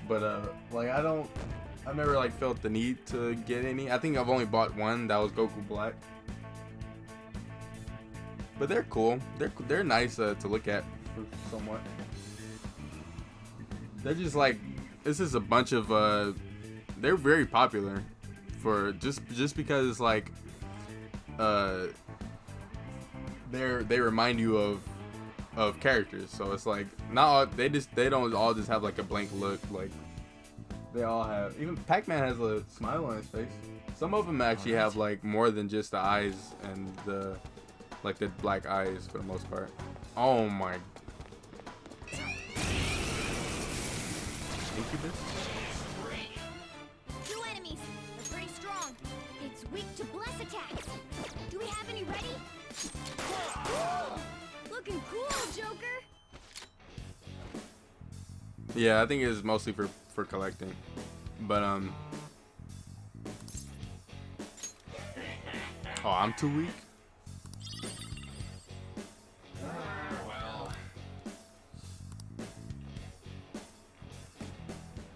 But like, I've never like felt the need to get any. I think I've only bought one. That was Goku Black. But they're cool. They're nice to look at, somewhat. They're just like, this is a bunch of. They're very popular for just because like they remind you of characters. So it's like not all, they don't all just have like a blank look. Like they all have, even Pac-Man has a smile on his face. Some of them actually have like more than just the eyes and the black eyes for the most part. Oh my. Incubus? Two enemies. They're pretty strong. It's weak to bless attacks. Do we have any ready? Looking cool, Joker. Yeah, I think it's mostly for collecting. But oh, I'm too weak.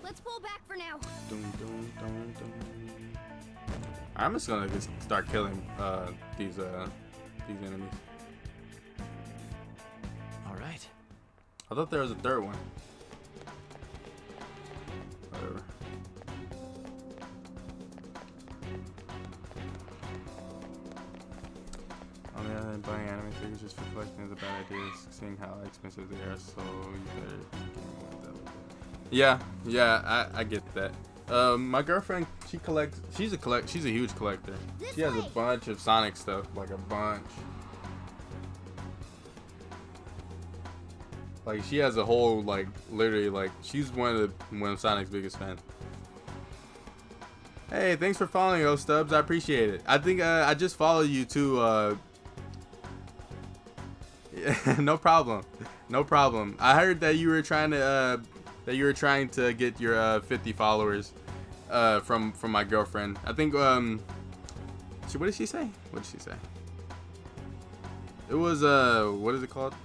Let's pull back for now. I'm just gonna start killing these enemies. All right. I thought there was a third one. Whatever. On the other hand, buying anime figures just for collecting is a bad idea, seeing how expensive they are, so you better. Yeah, I get that. My girlfriend, she's a huge collector. She has a bunch of Sonic stuff, like a bunch. Like she has a whole, like, literally, like, she's one of Sonic's biggest fans. Hey, thanks for following, O Stubbs. I appreciate it. I think I just followed you too. No problem. No problem. I heard that you were trying to get your 50 followers from my girlfriend. I think what did she say? What did she say? It was what is it called?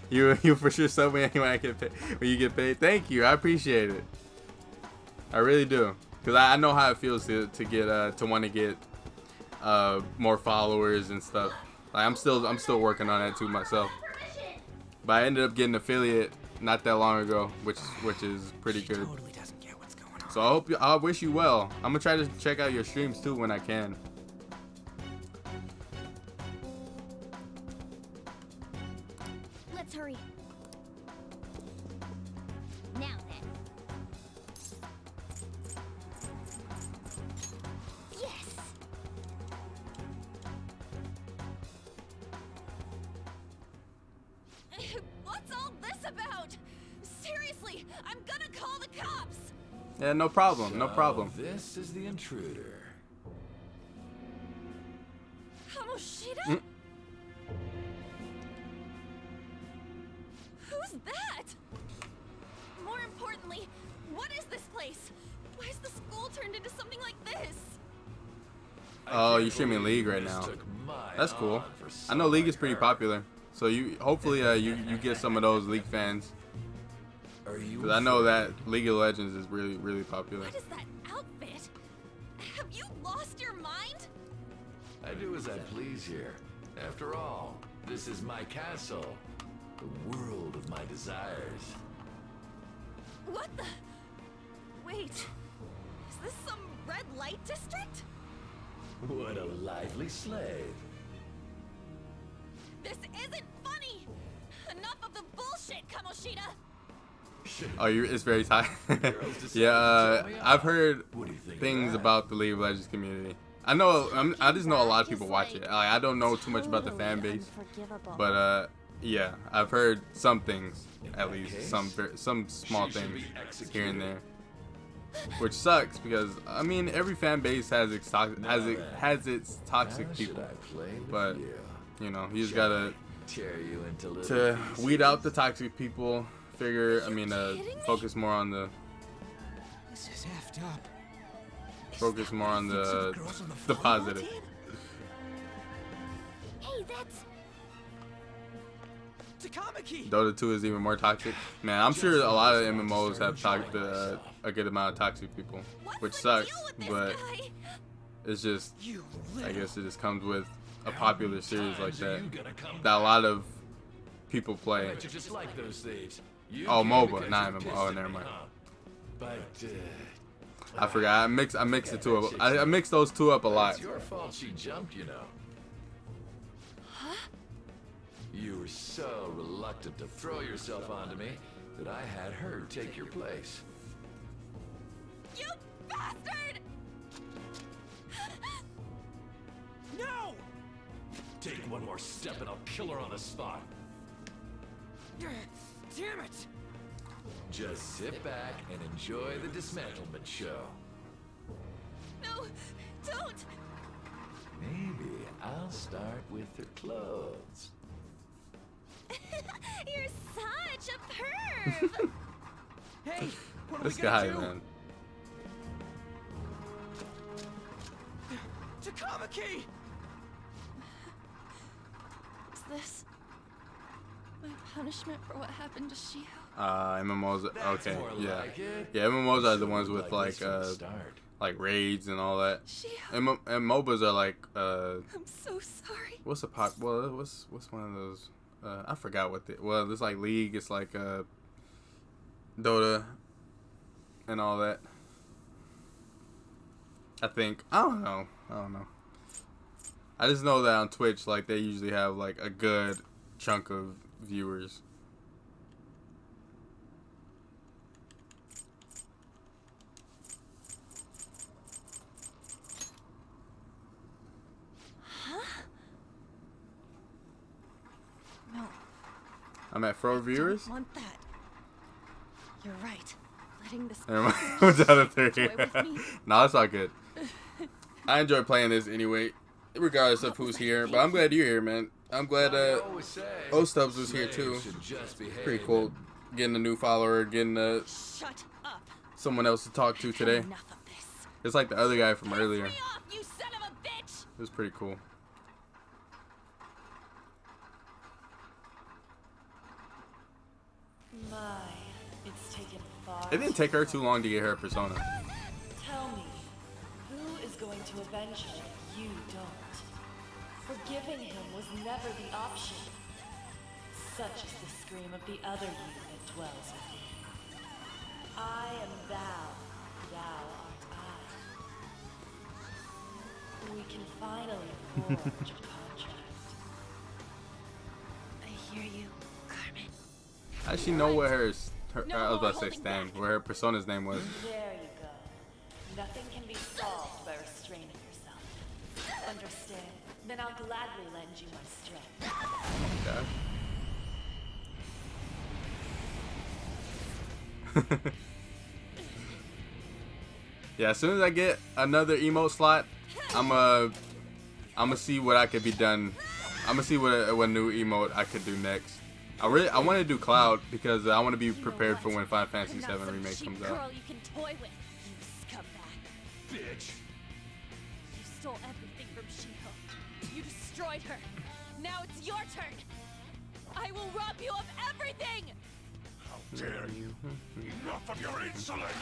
You for sure sub me when I get paid, when you get paid. Thank you. I appreciate it. I really do. Cuz I know how it feels to get to want to get more followers and stuff. Like I'm still working on that too myself. But I ended up getting affiliate not that long ago, which is pretty good. Totally doesn't get what's going on. So I wish you well. I'm gonna try to check out your streams too when I can. Let's hurry. Now then. Yes. What's all this about? Seriously, I'm gonna call the cops. Yeah, no problem. No problem. This is the intruder. Kamoshida? Who's that? More importantly, what is this place? Why is the school turned into something like this? Oh, you're streaming League right now. That's cool. I know League is pretty popular. So you hopefully you get some of those League fans. Because I know that League of Legends is really popular. What is that outfit? Have you lost your mind? I do as I please here. After all, this is my castle. The world of my desires. What the? Wait. Is this some red light district? What a lively slave. This isn't funny! Enough of the bullshit, Kamoshida! Oh, it's very tight. Yeah, I've heard things about the League of Legends community. I just know a lot of people watch it. Like, I don't know too much about the fan base, but yeah, I've heard some things, at least some small things here and there, which sucks because I mean every fan base has its toxic people, but you know you just gotta to weed out the toxic people. Focus more on the. This is effed up. Focus more on the positive. Hey, that's Takamaki! Dota 2 is even more toxic. Man, I'm sure a lot of MMOs have a good amount of toxic people, which sucks, but it's just, I guess it just comes with a popular series like that a lot of people play. Just like those thieves. Oh, MOBA, not MMO. Oh, never mind. But I forgot. I mixed the two up. I mixed those two up a lot. It's your fault she jumped, you know. Huh? You were so reluctant to throw yourself onto me that I had her take your place. You bastard! No! Take one more step and I'll kill her on the spot. Damn it! Just sit back and enjoy the dismantlement show. No, don't! Maybe I'll start with her clothes. You're such a perv! Hey, what are This we gonna guy, do? man. Takamaki! Is this my punishment for what happened to Shiho? MMOs. Okay, more yeah, like it. yeah. MMOs are the ones Should've with liked like this from the start. like raids and all that. Shiho, And MOBAs are like I'm so sorry. what's a pop? Well, what's one of those? I forgot what the. Well, it's like League. It's like Dota, and all that. I think I don't know. I just know that on Twitch, like they usually have like a good chunk of viewers. Huh? No, I'm at 4 viewers. don't want that. You're right. Letting this Never mind. What's the other three? toy with me. No, it's all good. I enjoy playing this anyway, regardless of who's here. But I'm glad you're here, man. I'm glad I always say, O-Stubbs was here slaves too. should just behave. Pretty cool. Getting a new follower, getting Shut up. someone else to talk to today. Enough of this. It's like the other guy from earlier. Piss me off, you son of a bitch! It was pretty cool. My, it's taken far. It didn't take her too long to get her persona. Tell me, who is going to avenge him? You don't. Forgiving him was never the option. Such is the scream of the other you that dwells within. I am thou, thou art I. We can finally forge a contract. I hear you, Carmen. How does she know what her No I was more about to say holding stand, back. where her persona's name was. There you go. Nothing can be solved by restraining yourself. Understand? Then I'll gladly lend you my strength. Okay. Yeah, as soon as I get another emote slot, I'ma see what I could be done. I'ma see what new emote I could do next. I want to do Cloud because I want to be prepared for when Final Fantasy VII Remake comes out. Girl you can toy with, you scumbag. Bitch! You stole everything from Shiho. You destroyed her. Now it's your turn. I will rob you of everything! How dare you? Enough of your insolence!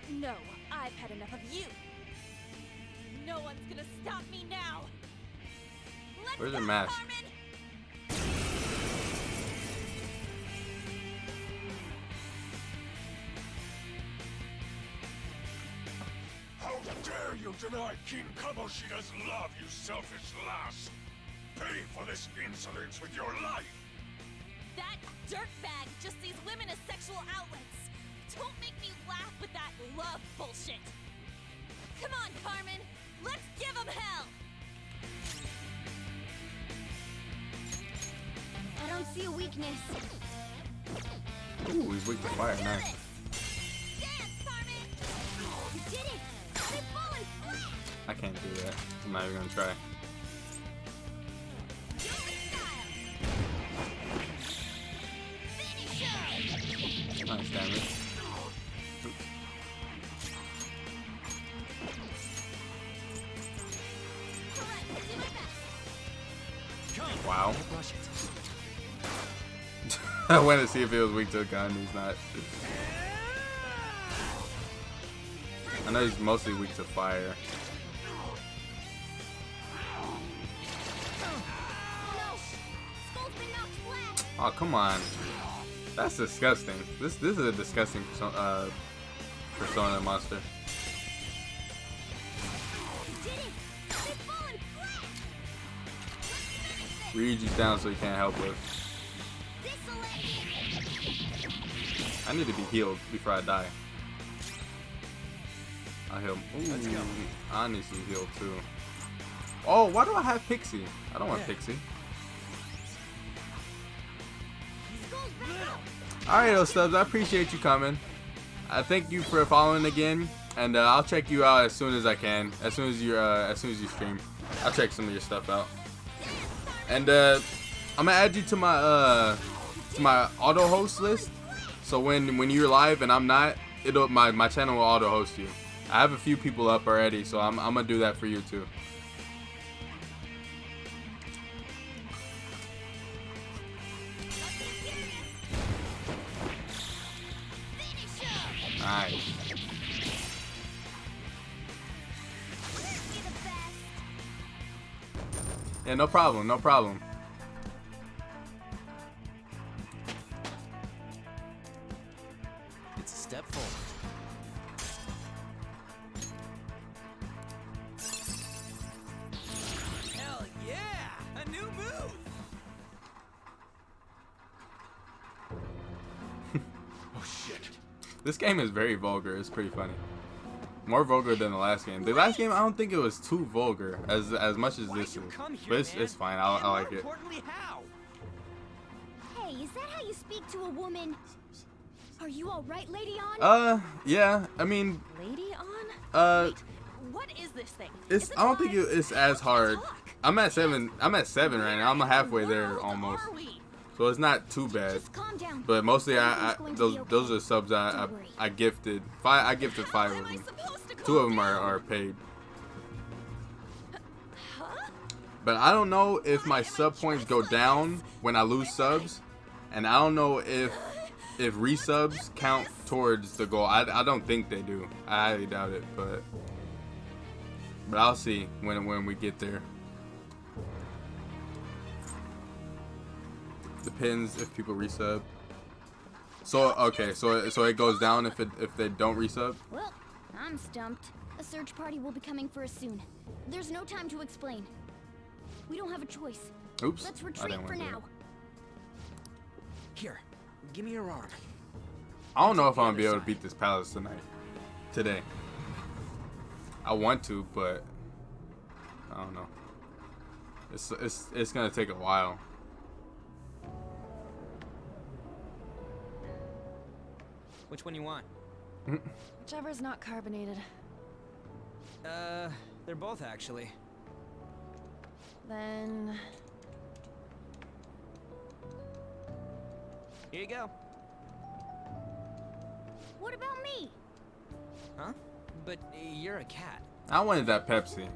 No, I've had enough of you. No one's gonna stop me now. Let's Where's her go, mask? Carmen! How dare you deny King Kamoshida's love, you selfish lass! Pay for this insolence with your life! That dirtbag just sees women as sexual outlets. Don't make me laugh with that love bullshit. Come on, Carmen. Let's give him hell. I don't see a weakness. Ooh, he's weak to fire. Nice. Dance, Carmen. You did it! They've fallen flat! I can't do that. I'm not even gonna try. Do it style. Finish him. Nice damage. Correct. Do my best. Wow. Rush it. I went to see if it was weak to the gun. He's not. I know he's mostly weak to fire. No! Skull's been knocked flat! Oh, come on. That's disgusting. This is a disgusting Persona monster. Ryuji's down so he can't help us. I need to be healed before I die. I'll heal. Ooh, I need to be healed too. Oh, why do I have Pixie? I don't want Pixie. Alright, those subs, I appreciate you coming. I thank you for following again, and I'll check you out as soon as I can. As soon as you stream, I'll check some of your stuff out. And I'm gonna add you to my auto host list. So when you're live and I'm not, my channel will auto host you. I have a few people up already, so I'm gonna do that for you too. Nice. Yeah, no problem, no problem. It's a step forward. Hell yeah! A new move! Oh shit. This game is very vulgar. It's pretty funny. More vulgar than the last game. The last game, I don't think it was too vulgar as much as this is. But it's fine. I like it. Hey, is that how you speak to a woman? Are you all right, Lady On? Yeah. I mean, Lady On? Wait, what is this thing? it's. I don't think it's as hard. I'm at 7 right now. I'm halfway there almost. So it's not too bad. But mostly those are subs I gifted. I gifted 5 of them. 2 of them are paid. But I don't know if my sub points go down when I lose subs, and I don't know if resubs count towards the goal. I don't think they do. I highly doubt it, but I'll see when we get there. Depends if people resub. So okay, so it goes down if they don't resub. Well, I'm stumped. A search party will be coming for us soon. There's no time to explain. We don't have a choice. Oops. Let's retreat for now. Here, give me your arm. I don't know if I'm gonna be able to beat this palace today. I want to, but I don't know. It's gonna take a while. Which one you want? Whichever's not carbonated. They're both actually. Then... Here you go. What about me? Huh? But you're a cat. I wanted that Pepsi.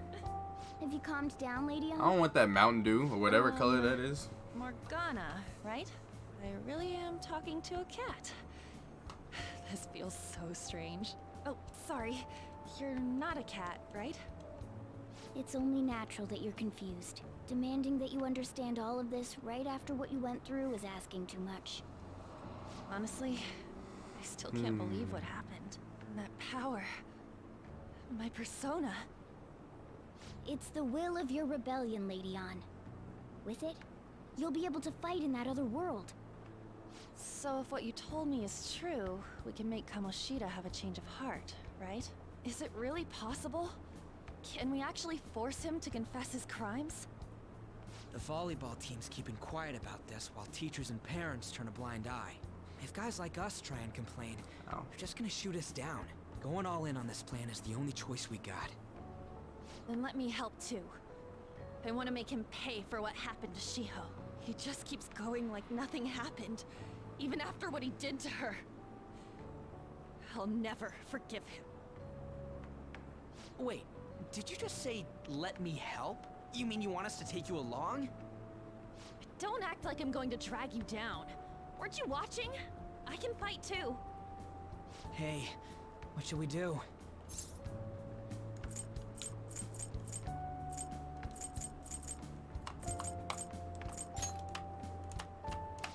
Have you calmed down, Lady On? I don't want that Mountain Dew or whatever color that is. Morgana, right? I really am talking to a cat. This feels so strange. Oh, sorry. You're not a cat, right? It's only natural that you're confused. Demanding that you understand all of this right after what you went through is asking too much. Honestly, I still can't believe what happened. That power. My persona. It's the will of your rebellion, Lady On. With it, you'll be able to fight in that other world. So if what you told me is true, we can make Kamoshida have a change of heart, right? Is it really possible? Can we actually force him to confess his crimes? The volleyball team's keeping quiet about this while teachers and parents turn a blind eye. If guys like us try and complain, they're just gonna shoot us down. Going all in on this plan is the only choice we got. Then let me help too. I want to make him pay for what happened to Shiho. He just keeps going like nothing happened, even after what he did to her. I'll never forgive him. Wait, did you just say, let me help? You mean you want us to take you along? Don't act like I'm going to drag you down. Weren't you watching? I can fight too. Hey, what should we do?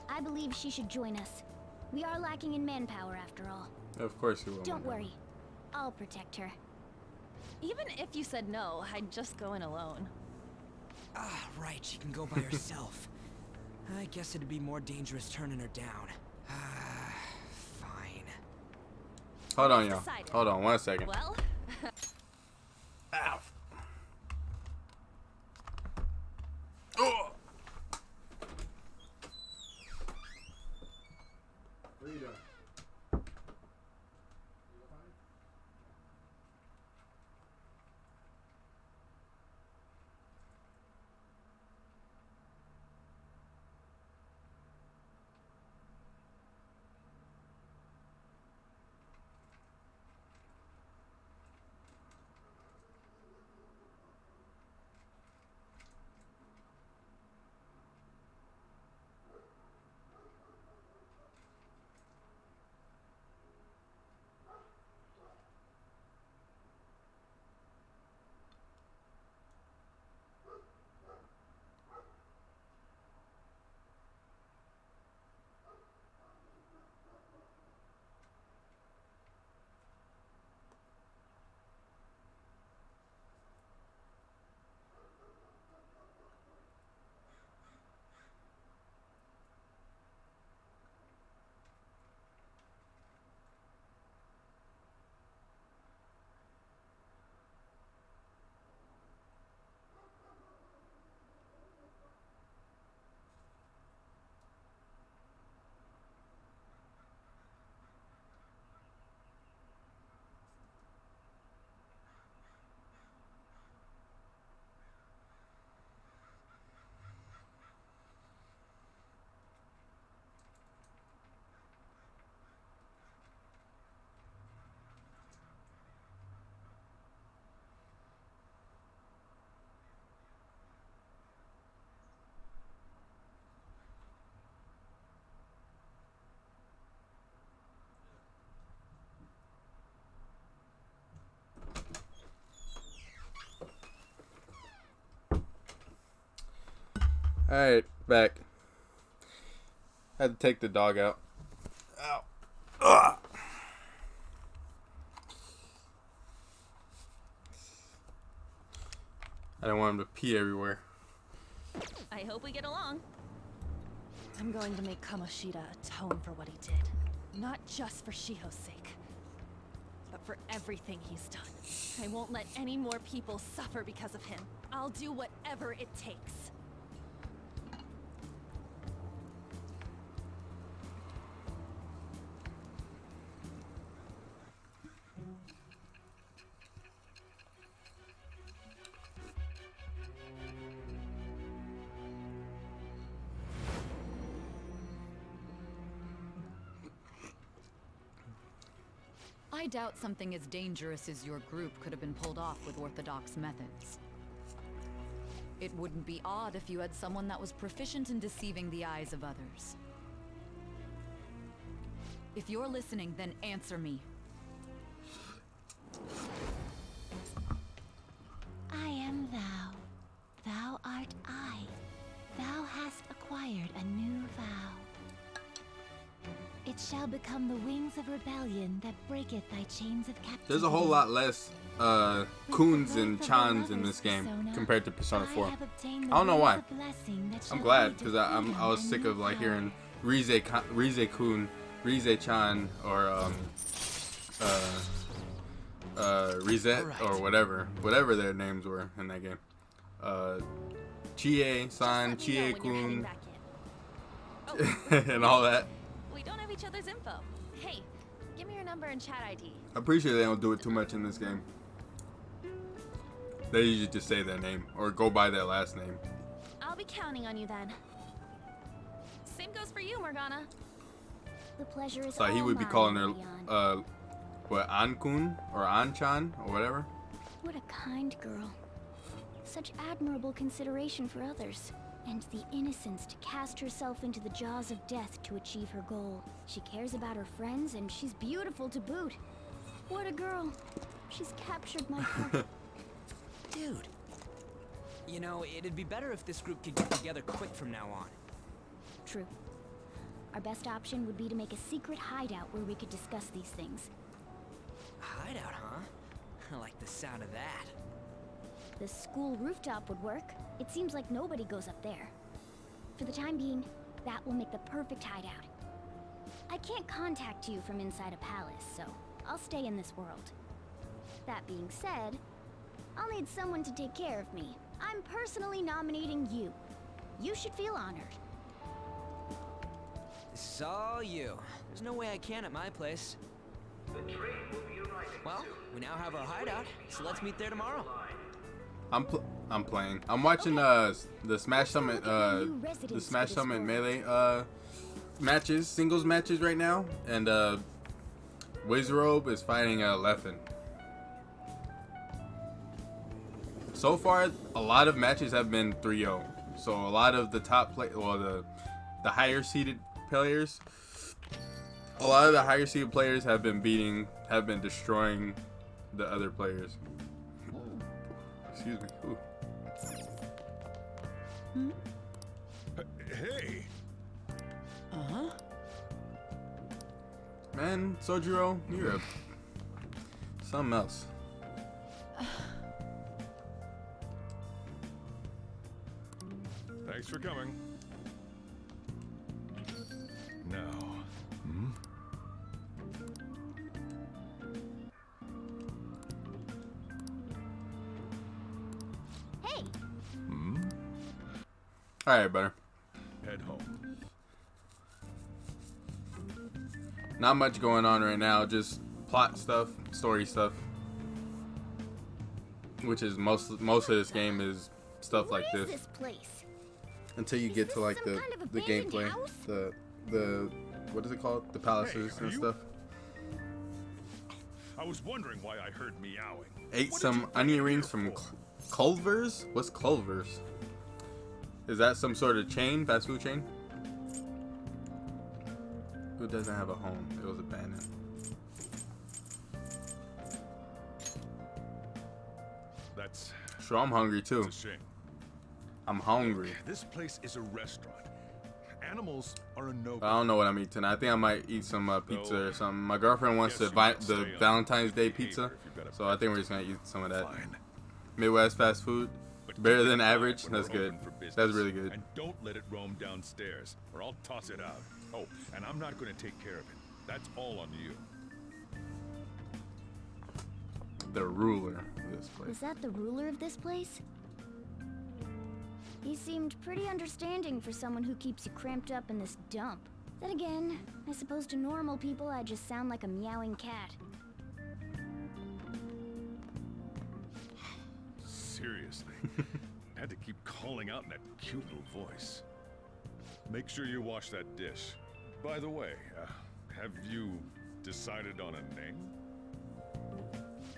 I believe she should join us. We are lacking in manpower after all. Of course you will. Don't worry. I'll protect her. Even if you said no, I'd just go in alone. Ah, right, she can go by herself. I guess it'd be more dangerous turning her down. Fine. Hold on, y'all. Hold on 1 second. Well, Ow. Oh. Freedom. Alright, back. Had to take the dog out. Ow. Ugh. I don't want him to pee everywhere. I hope we get along. I'm going to make Kamoshida atone for what he did. Not just for Shiho's sake, but for everything he's done. I won't let any more people suffer because of him. I'll do whatever it takes. I doubt something as dangerous as your group could have been pulled off with orthodox methods. It wouldn't be odd if you had someone that was proficient in deceiving the eyes of others. If you're listening, then answer me. I am thou. Thou art I. Thou hast acquired a new vow. It shall become the wings of rebellion that breaketh thy chains of captivity. There's a whole lot less Kuns and Chans in this game compared to Persona 4. I don't know why. I'm glad, because I was sick of like hearing Rize-kun, Rize-chan, or Reset, or whatever their names were in that game. Chie-san, Chie-kun, and all that. We don't have each other's info. Hey, give me your number and chat ID. I'm pretty sure they don't do it too much in this game. They usually just say their name or go by their last name. I'll be counting on you then. Same goes for you, Morgana. The pleasure is So he would be calling her, what, An-kun or An-chan or whatever. What a kind girl. Such admirable consideration for others. And the innocence to cast herself into the jaws of death to achieve her goal. She cares about her friends, and she's beautiful to boot. What a girl. She's captured my heart. Dude. You know, it'd be better if this group could get together quick from now on. True. our best option would be to make a secret hideout where we could discuss these things. Hideout, huh? I like the sound of that. The school rooftop would work. It seems like nobody goes up there. For the time being, that will make the perfect hideout. I can't contact you from inside a palace, so I'll stay in this world. That being said, I'll need someone to take care of me. I'm personally nominating you. You should feel honored. This is all you. There's no way I can at my place. Well, we now have our hideout, so let's meet there tomorrow. I'm playing. I'm watching the Smash Summit Melee matches, singles matches right now, and Wizrobe is fighting Leffen. So far, a lot of matches have been 3-0. So a lot of the top the higher seeded players, have been destroying the other players. Excuse me. Ooh. Hey. Uh-huh. Man, Sojiro, you're something else. Thanks for coming. Now. Hey. All right, brother. Head home. Not much going on right now, just plot stuff, story stuff. Which is most of this game is stuff like this. What is this place? Until you get to like the gameplay, the what is it called? The palaces and stuff. I was wondering why I heard meowing. Ate some onion rings from Culver's? What's Culver's? Is that some sort of chain, fast food chain? Who doesn't have a home? It was abandoned. That's Sure, I'm hungry too. a shame. I'm hungry. This place is a restaurant. Animals are a no. I don't know what I'm eating tonight. I think I might eat some pizza or something. My girlfriend wants the Valentine's Day pizza, so I think we're just gonna eat some of that. Midwest fast food, better than average. That's good. That's really good. And don't let it roam downstairs, or I'll toss it out. Oh, and I'm not going to take care of it. That's all on you. The ruler of this place. Was that the ruler of this place? He seemed pretty understanding for someone who keeps you cramped up in this dump. Then again, I suppose to normal people I just sound like a meowing cat. Seriously. Had to keep calling out in that cute little voice. Make sure you wash that dish. By the way, have you decided on a name?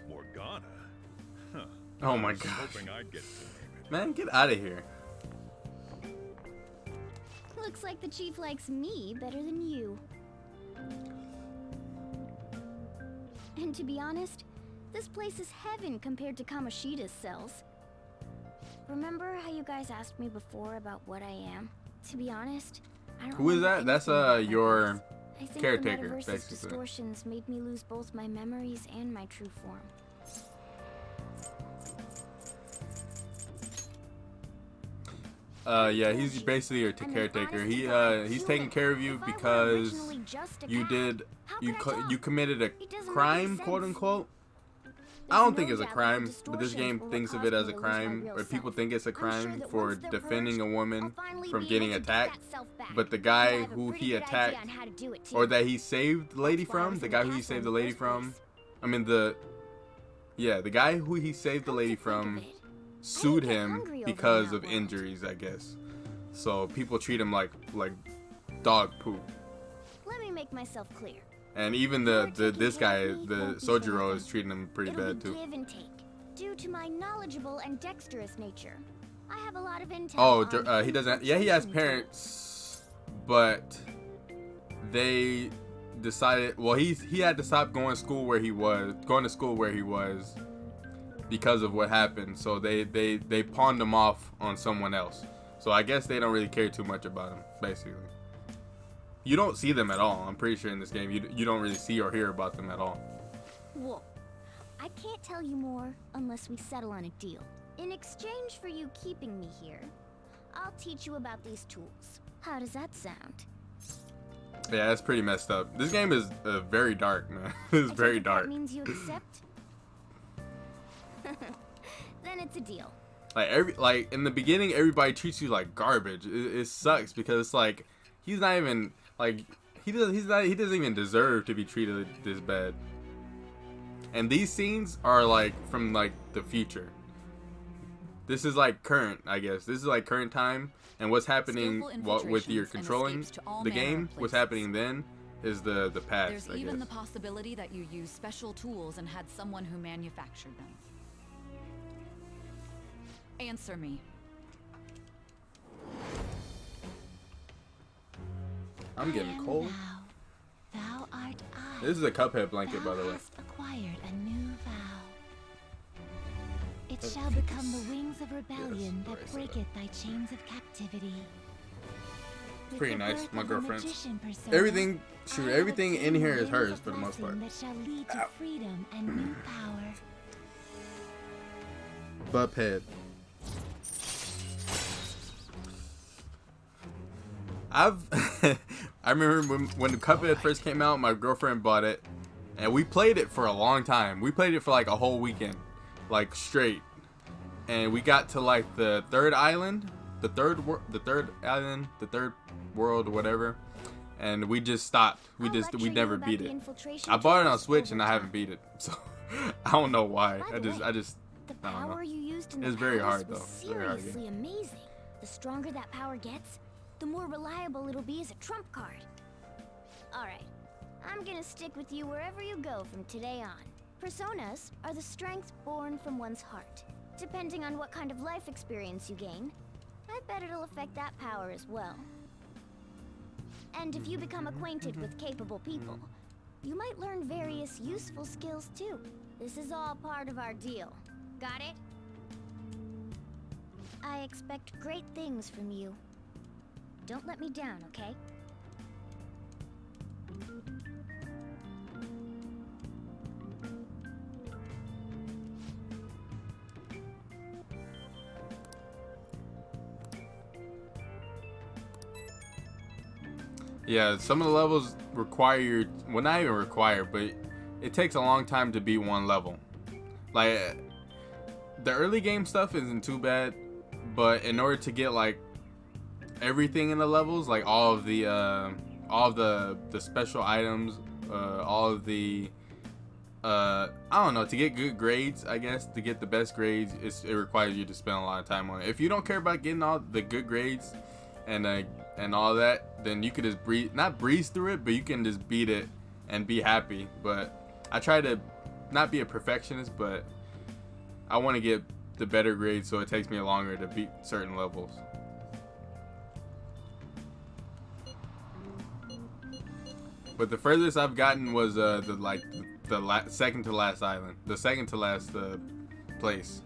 Morgana? Huh. Oh my I was gosh. hoping I'd get to name it. Man, get out of here. Looks like the chief likes me better than you. And to be honest, this place is heaven compared to Kamoshida's cells. Remember how you guys asked me before about what I am? To be honest, I don't Who is remember that? That's anything about your this. I think caretaker, the metaverse's basically. distortions made me lose both my memories and my true form. Yeah, he's basically your caretaker. He's taking care of you because you committed a crime, quote unquote. I don't think it's a crime, but this game thinks of it as a crime, or people think it's a crime for defending a woman from getting attacked. But the guy who he attacked, or that he saved the lady from, the guy who he saved the lady from, the guy who he saved the lady from sued him because of injuries, I guess. So people treat him like dog poop. Let me make myself clear. And even this guy, the Sojiro, is treating him pretty bad too. Give and take. Due to my knowledgeable and dexterous nature, I have a lot of intel. Oh, he doesn't. Yeah, he has parents, but they decided. Well, he had to stop going to school where he was because of what happened. So they pawned him off on someone else. So I guess they don't really care too much about him, basically. you don't see them at all. I'm pretty sure in this game you don't really see or hear about them at all. Well, I can't tell you more unless we settle on a deal. In exchange for you keeping me here, I'll teach you about these tools. How does that sound? Yeah, that's pretty messed up. This game is very dark, man. It's very dark. That means you accept? Then it's a deal. Like in the beginning, everybody treats you like garbage. It sucks because it's like he's not even like he doesn't even deserve to be treated this bad. And these scenes are like from like the future. This is like current, I guess. This is like current time, and what's happening with your controlling the game. What's happening then is the past. There's even the possibility that you use special tools and had someone who manufactured them. Answer me. I'm getting cold. Thou art I. This is a Cuphead blanket, by the way. Thou hast acquired a new vow. It shall become the wings of rebellion that breaketh thy chains of captivity. With Pretty the nice, birth my of the girlfriend. magician persona, Everything, I have everything in obtained here the is wings hers of for the most part. blessing that shall lead to freedom and new power. Buphead. I remember when the Cuphead first came out, my girlfriend bought it, and we played it for a long time. We played it for like a whole weekend, like straight. And we got to like the third island, the third world, or whatever, and we just stopped. We never beat it. I bought it on Switch and I haven't beat it, so I don't know why. I just I don't know. You used in the It's very palace hard though. was It's a very hard game. seriously amazing. The stronger that power gets, the more reliable it'll be as a trump card. Alright, I'm gonna stick with you wherever you go from today on. Personas are the strength born from one's heart. Depending on what kind of life experience you gain, I bet it'll affect that power as well. And if you become acquainted with capable people, you might learn various useful skills too. This is all part of our deal. Got it? I expect great things from you. Don't let me down, okay? Yeah, some of the levels require your, well, not even require, but it takes a long time to beat one level. Like, the early game stuff isn't too bad, but in order to get like everything in the levels, like all of the special items, all of the I don't know, to get good grades, I guess, to get the best grades, it requires you to spend a lot of time on it. If you don't care about getting all the good grades and all that, then you could just not breeze through it, but you can just beat it and be happy. But I try to not be a perfectionist, but I want to get the better grades, so it takes me longer to beat certain levels. But the furthest I've gotten was the second to last island, the second to last place.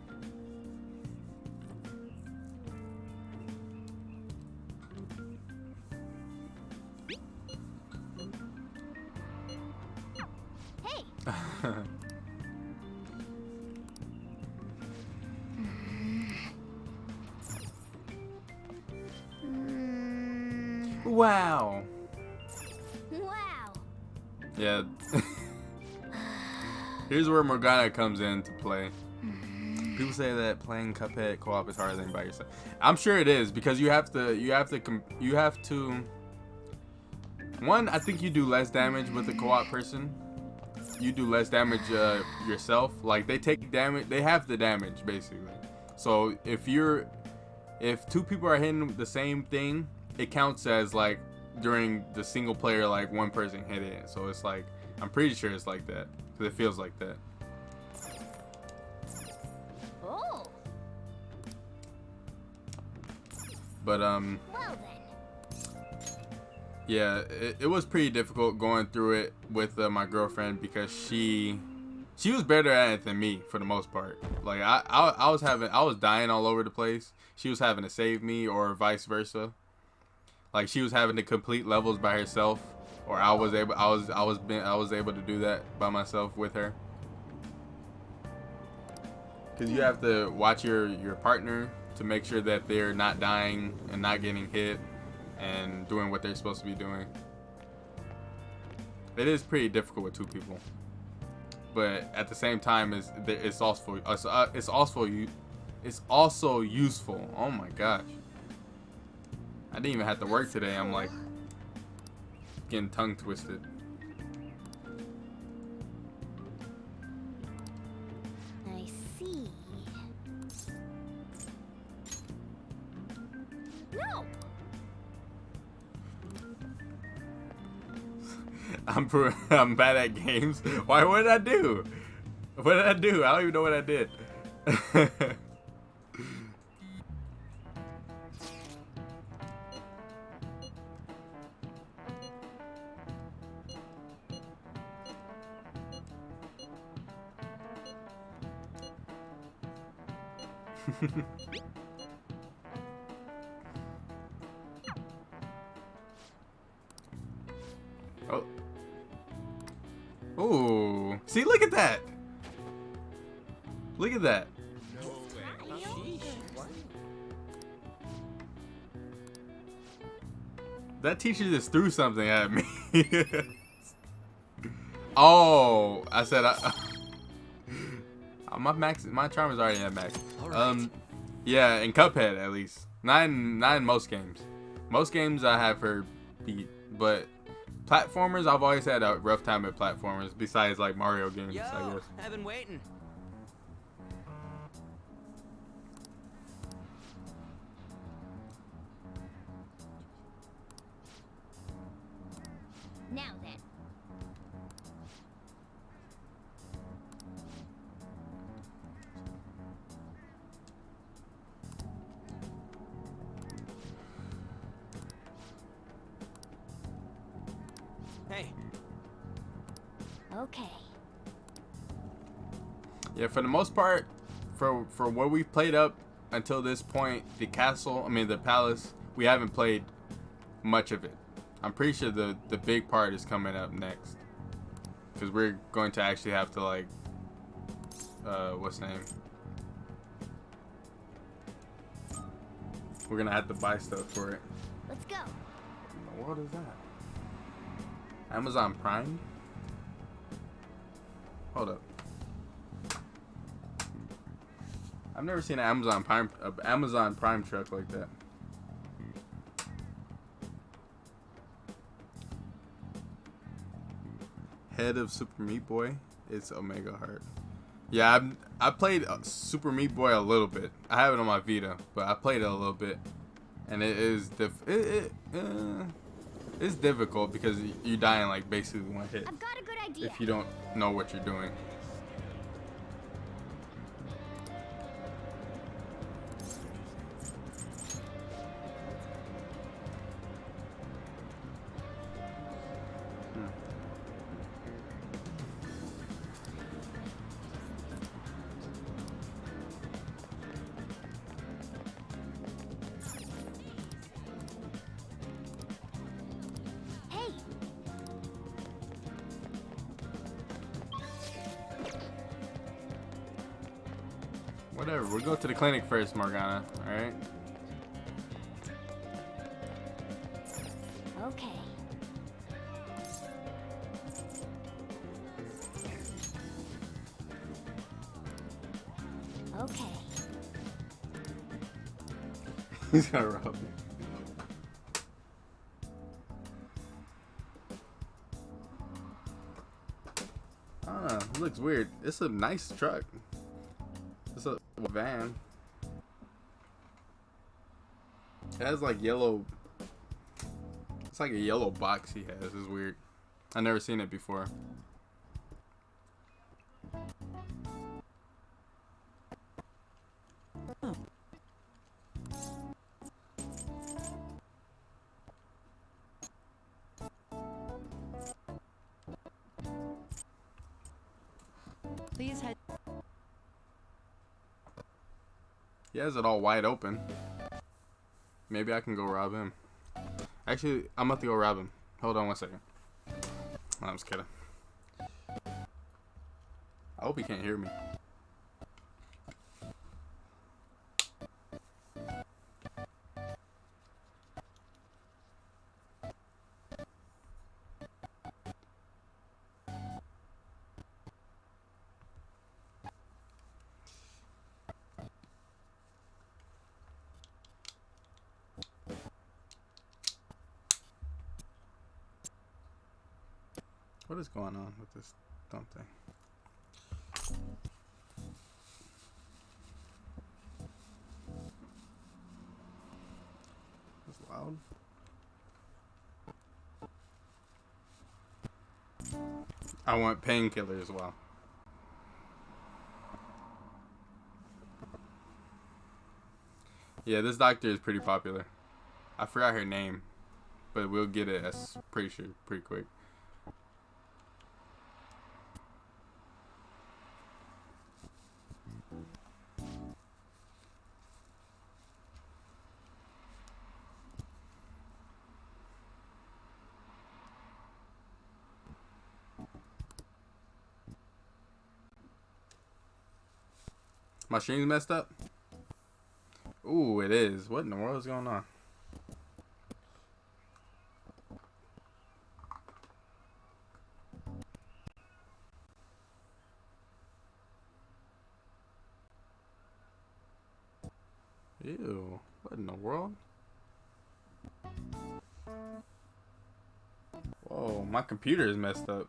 Hey. Wow. Wow. Yeah. Here's where Morgana comes into play. People say that playing Cuphead co-op is harder than by yourself. I'm sure it is, because you have to. One, I think you do less damage with a co-op person. You do less damage yourself. Like, they take damage, they have the damage basically. So if two people are hitting the same thing, it counts as like during the single player, like one person hit it. So it's like, I'm pretty sure it's like that, because it feels like that. Oh. But Well then. yeah, it was pretty difficult going through it with my girlfriend, because she was better at it than me for the most part. Like I was dying all over the place. She was having to save me, or vice versa. Like she was having to complete levels by herself, or I was able to do that by myself with her. Because you have to watch your partner to make sure that they're not dying and not getting hit and doing what they're supposed to be doing. It is pretty difficult with 2 people, but at the same time, it's also useful. Oh my gosh, I didn't even have to work today. I'm like getting tongue twisted. I see. No. I'm bad at games. Why? What did I do? What did I do? I don't even know what I did. Oh. Ooh. See, look at that. Look at that. That teacher just threw something at me. Oh, I said my charm is already at max. Yeah, in Cuphead at least. Not in most games. Most games I have her beat, but platformers, I've always had a rough time with platformers. Besides like Mario games, I guess. I've been waiting. Now then. Hey. Okay. Yeah, for the most part, for what we've played up until this point, the palace, we haven't played much of it. I'm pretty sure the big part is coming up next, because we're going to actually have to like, what's the name? We're gonna have to buy stuff for it. Let's go. What is that? Amazon Prime? Hold up. I've never seen an Amazon Prime truck like that. Head of Super Meat Boy. It's Omega Heart. Yeah, I played Super Meat Boy a little bit. I have it on my Vita, but I played it a little bit, and it is it's difficult because you die in like basically one hit. I've got a good idea. If you don't know what you're doing. Whatever, we'll go to the clinic first, Morgana, alright? Okay. Okay. He's gonna rob me. I don't know, it looks weird. It's a nice truck. It's a van. It has like yellow. It's like a yellow box he has. It's weird. I've never seen it before. Please head. He has it all wide open. Maybe I can go rob him. Actually, I'm about to go rob him. Hold on 1 second. I'm just kidding. I hope he can't hear me. What is going on with this dumb thing? It's loud. I want Painkiller as well. Yeah, this doctor is pretty popular. I forgot her name, but we'll get it as pretty quick. My stream's messed up? Ooh, it is. What in the world is going on? Ew. What in the world? Whoa, my computer is messed up.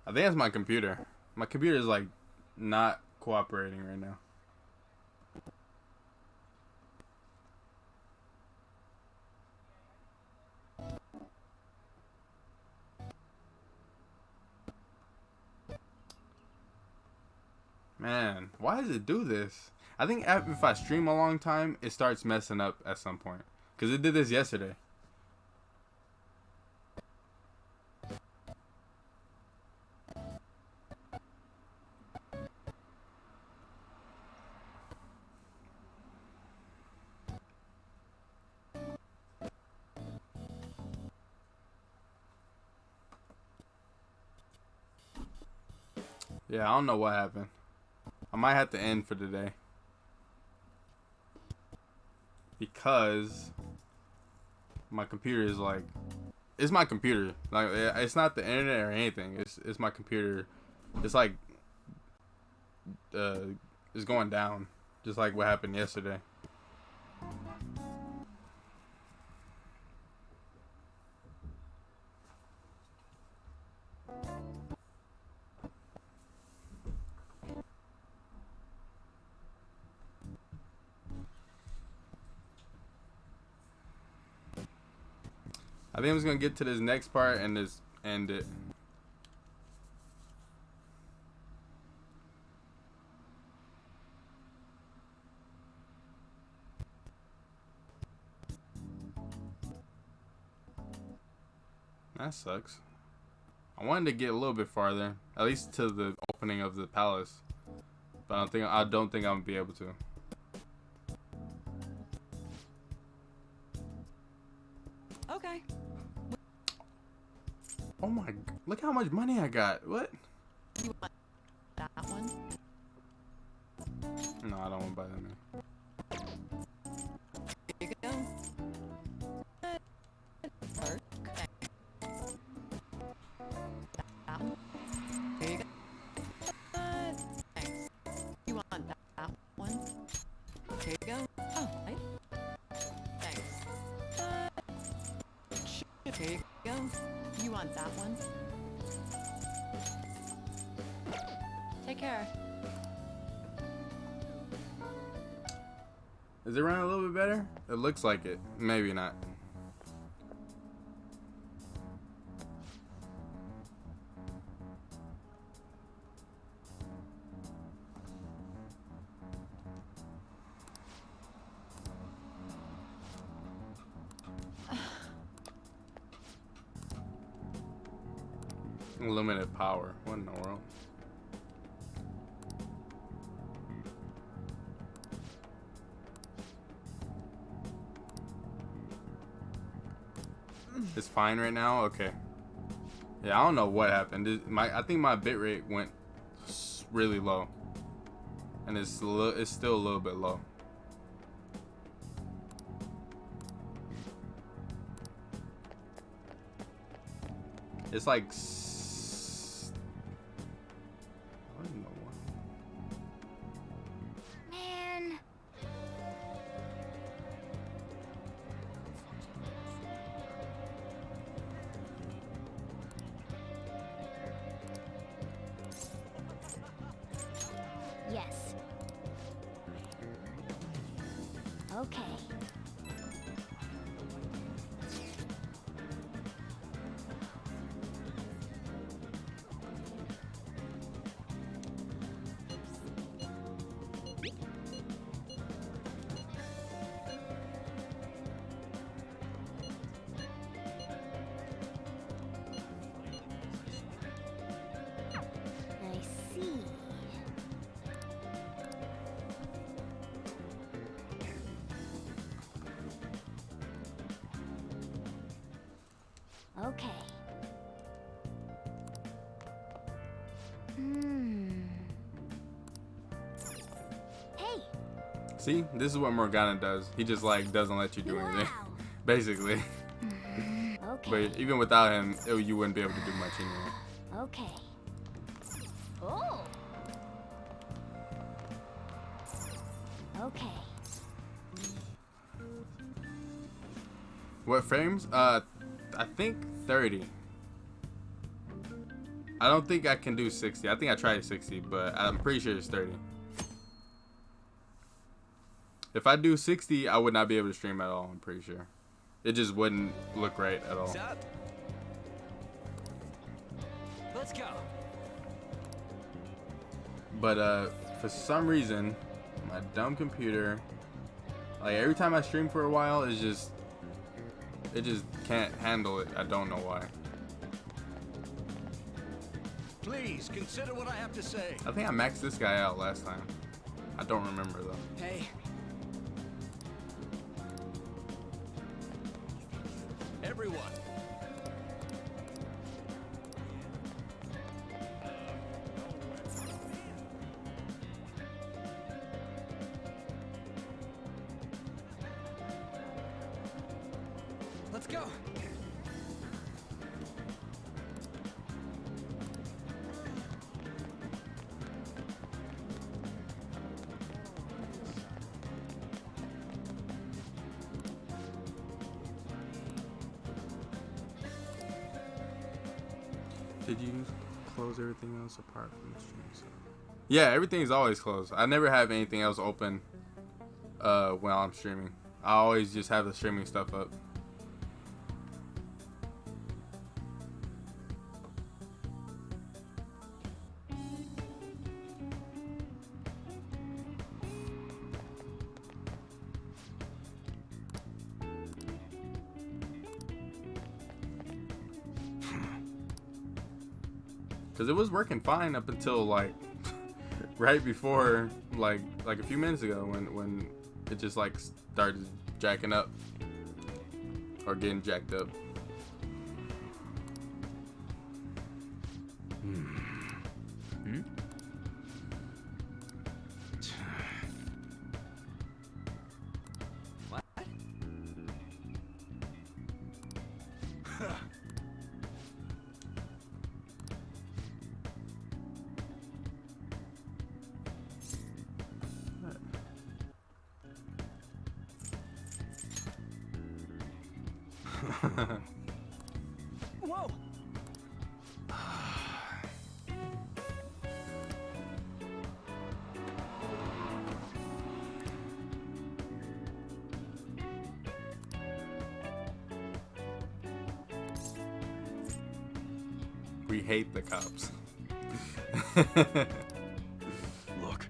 I think it's my computer. My computer is like not cooperating right now. Man, why does it do this? I think if I stream a long time, it starts messing up at some point. Because it did this yesterday. Yeah, I don't know what happened. I might have to end for today. Because my computer is like, it's my computer. Like, it's not the internet or anything. It's my computer. It's like it's going down, just like what happened yesterday. I think I'm just gonna get to this next part and just end it. That sucks. I wanted to get a little bit farther, at least to the opening of the palace, but I don't think I'm gonna be able to. Okay. Oh my, look how much money I got. What? You want that one? No, I don't want to buy that many. Here you go. Work. That one. Here you go. Thanks. You want that one? Here you go. Oh, right. Thanks. Here you go. You want that one? Take care. Is it running a little bit better? It looks like it. Maybe not. Limited power. What in the world? It's fine right now. Okay. Yeah, I don't know what happened. I think my bitrate went really low, and it's still a little bit low. It's like I don't know what. Man. Yes. Okay. I see. Okay. Hey. See, this is what Morgana does. He just like doesn't let you do anything, basically. Okay. But even without him, you wouldn't be able to do much anyway. Okay. Oh. Okay. What frames? I think 30. I don't think I can do 60. I think I tried 60, but I'm pretty sure it's 30. If I do 60, I would not be able to stream at all. I'm pretty sure. It just wouldn't look right at all. Let's go. But for some reason, my dumb computer, like every time I stream for a while, it just can't handle it. I don't know why. Please consider what I have to say. I think I maxed this guy out last time. I don't remember though. Hey. Everyone. Let's go. Did you close everything else apart from the stream? So yeah, everything's always closed. I never have anything else open while I'm streaming. I always just have the streaming stuff up. Cause it was working fine up until like right before like a few minutes ago when it just like started jacking up or getting jacked up. What? Whoa. We hate the cops. Look.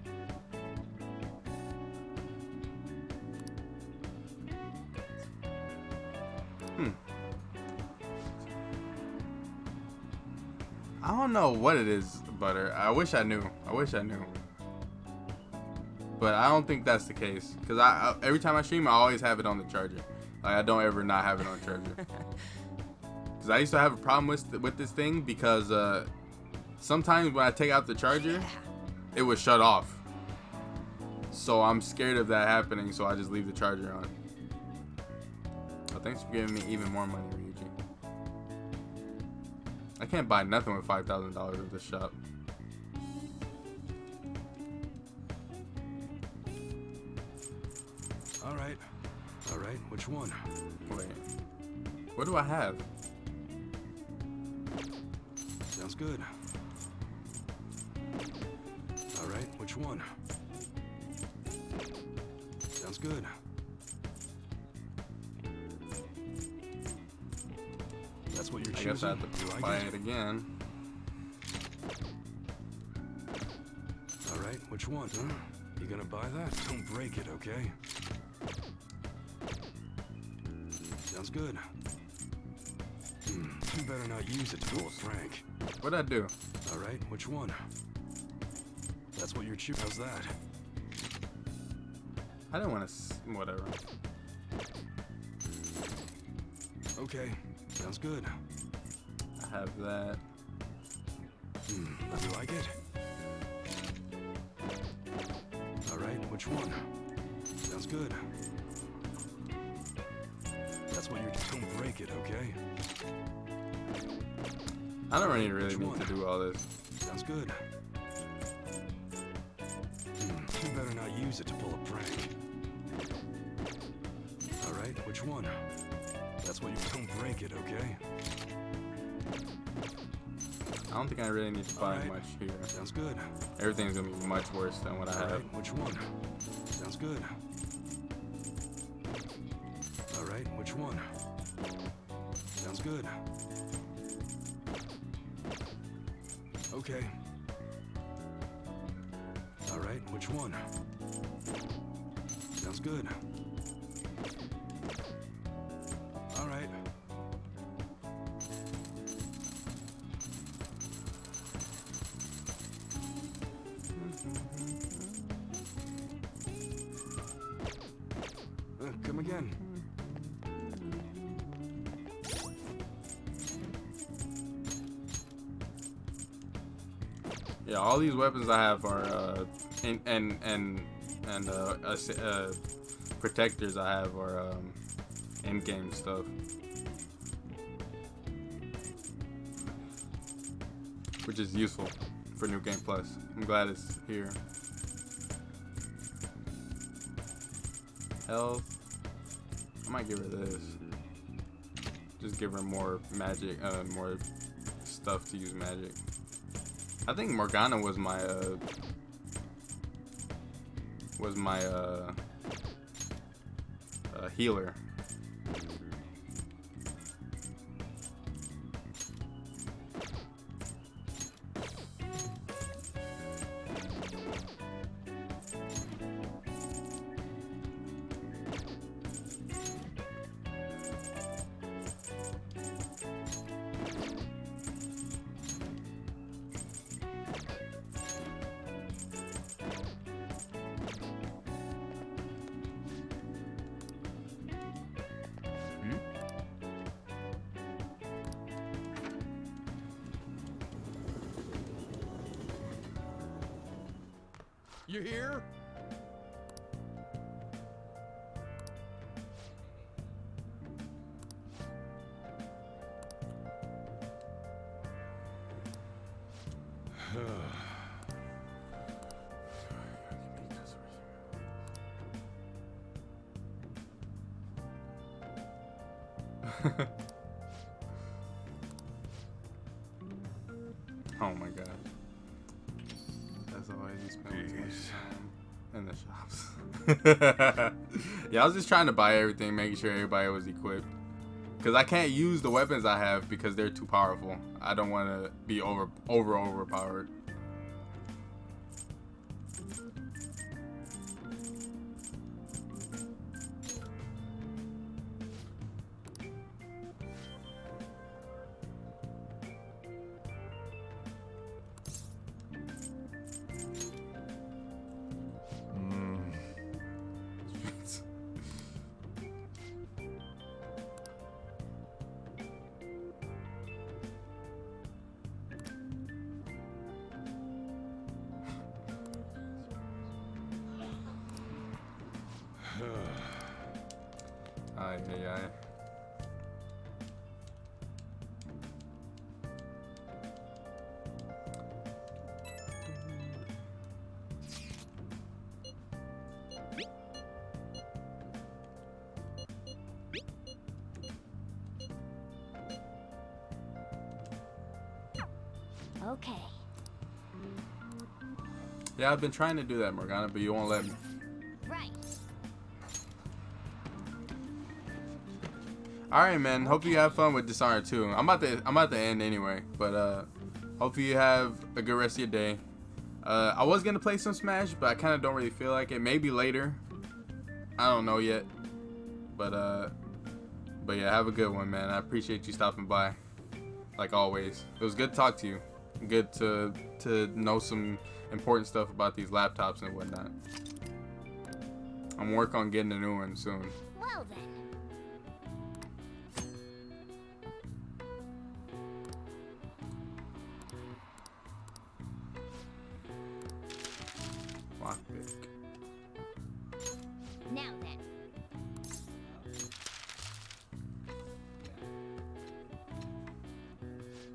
I don't know what it is, Butter. I wish I knew. But I don't think that's the case. Because every time I stream, I always have it on the charger. Like, I don't ever not have it on the charger. Because I used to have a problem with this thing because sometimes when I take out the charger, it would shut off. So I'm scared of that happening, so I just leave the charger on. Oh, thanks for giving me even more money, Ryuji. I can't buy nothing with $5,000 at this shop. All right, which one? Wait, what do I have? Sounds good. All right, which one? Sounds good. That's what you're choosing. I guess I have to buy it again. All right, which one, huh? You gonna buy that? Don't break it, okay? Sounds good. You better not use it to pull a prank. What'd I do? All right, which one? That's what you're choosing. How's that? I didn't want to. Whatever. Okay, sounds good. I have that. Do you like it? All right, which one? Sounds good. That's what you're. Don't break it, okay? I don't really need to do all this. Sounds good. You better not use it to pull a prank. All right, which one? That's what you. Don't break it, okay? I don't think I really need to buy much here. Sounds good. Everything's gonna be much worse than what I have. Right, which one? Sounds good. All right, which one? Sounds good. Okay. All right, which one? Sounds good. All right. Come again. Yeah, all these weapons I have are protectors I have are in-game stuff. Which is useful for New Game Plus. I'm glad it's here. Health. I might give her this. Just give her more magic, more stuff to use magic. I think Morgana was my healer. You hear? Oh my god. That's always you spend too much time in the shops. Yeah, I was just trying to buy everything, making sure everybody was equipped. Because I can't use the weapons I have because they're too powerful. I don't want to be overpowered. Okay. Yeah, I've been trying to do that, Morgana, but you won't let me. Right. All right, man. Hope you have fun with Dishonored 2. I'm about to end anyway, but hope you have a good rest of your day. I was gonna play some Smash, but I kind of don't really feel like it. Maybe later. I don't know yet. But yeah, have a good one, man. I appreciate you stopping by, like always. It was good to talk to you. Good to know some important stuff about these laptops and whatnot. I'm working on getting a new one soon. Well then. Lockpick. Now then.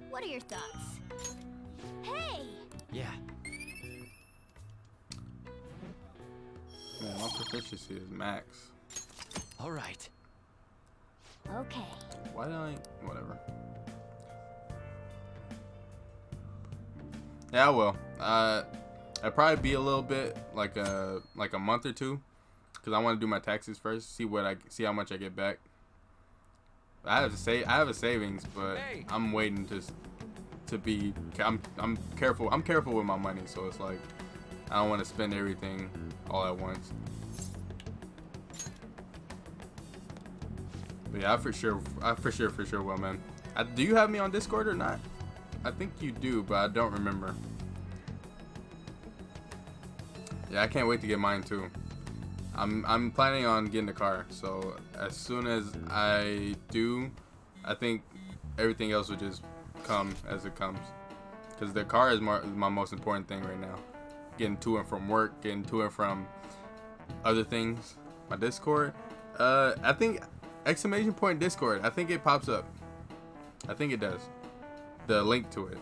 What are your thoughts? Hey! Yeah. Man, my proficiency is max. All right. Okay. Why don't I? Whatever. Yeah, I will. I'll probably be a little bit like a month or two, cause I want to do my taxes first. See how much I get back. I have a savings, but I'm waiting to be. I'm careful. I'm careful with my money, so it's like I don't want to spend everything all at once. But yeah, I for sure will, man. Do you have me on Discord or not? I think you do, but I don't remember. Yeah, I can't wait to get mine too. I'm planning on getting a car, so as soon as I do, I think everything else will just come as it comes. Because the car is my most important thing right now. Getting to and from work, getting to and from other things. My Discord, I think !! Discord. I think it pops up. I think it does. The link to it.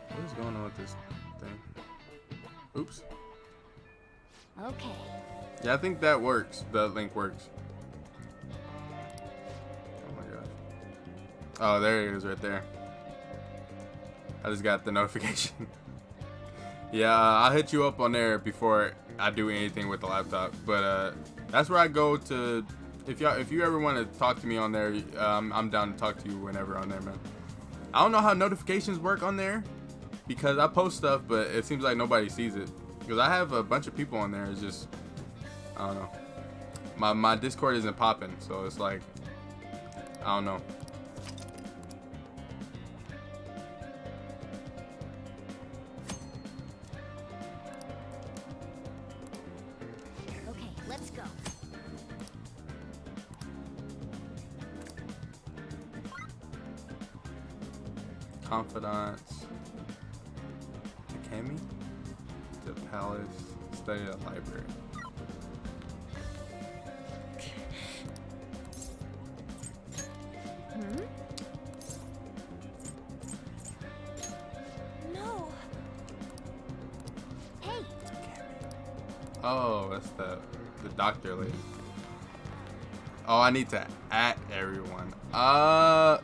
What is going on with this thing? Oops. Okay. Yeah, I think that works. The link works. Oh my gosh. Oh, there it is right there. I just got the notification. Yeah, I'll hit you up on there before I do anything with the laptop. But that's where I go to. If you ever want to talk to me on there, I'm down to talk to you whenever on there, man. I don't know how notifications work on there because I post stuff, but it seems like nobody sees it. Because I have a bunch of people on there. It's just, I don't know. My Discord isn't popping, so it's like, I don't know. Okay, let's go. Confidants. Academy? The Palace. Study at the library. No. Hey. Oh, that's the doctor lady. Oh, I need to at everyone. Oh.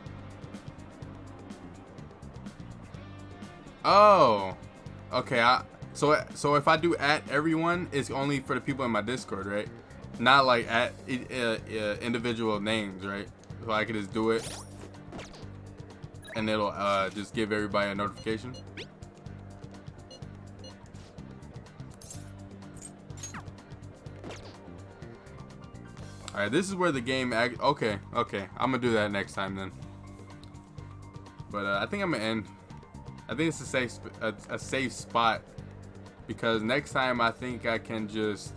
Okay, so if I do at everyone, it's only for the people in my Discord, right? Not like at individual names, right? So I can just do it and it'll just give everybody a notification. All right, this is where the game okay, I'm gonna do that next time then. But I think I'm gonna end. I think it's a safe spot because next time I think I can just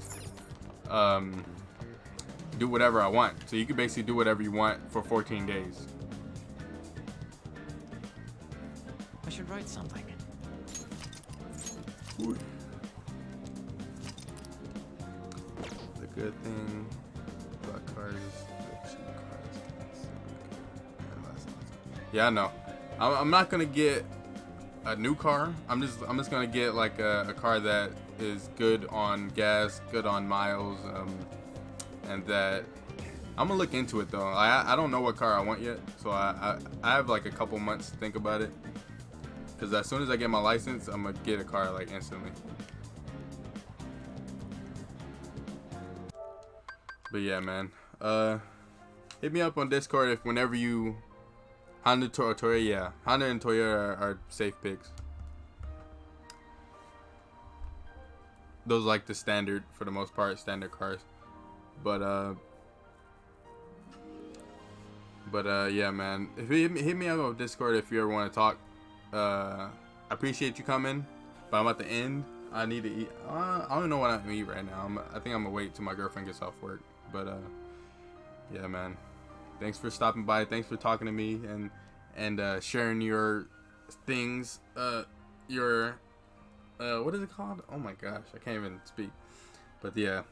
do whatever I want. So you can basically do whatever you want for 14 days. I should write something. The good thing about cars. Yeah, I know. I'm not gonna get a new car. I'm just gonna get like a car that is good on gas, good on miles, and that I'm gonna look into it though. I don't know what car I want yet, so I have like a couple months to think about it. Cause as soon as I get my license, I'm gonna get a car like instantly. But yeah, man. Hit me up on Discord if whenever you Honda and Toyota are safe picks. Those are like the standard, for the most part, standard cars. But yeah, man. If you hit me up on Discord if you ever want to talk. I appreciate you coming, but I'm at the end. I need to eat. I don't know what I'm gonna eat right now. I think I'm gonna wait till my girlfriend gets off work. But yeah, man. Thanks for stopping by. Thanks for talking to me and sharing your things. Your what is it called? Oh my gosh, I can't even speak. But yeah.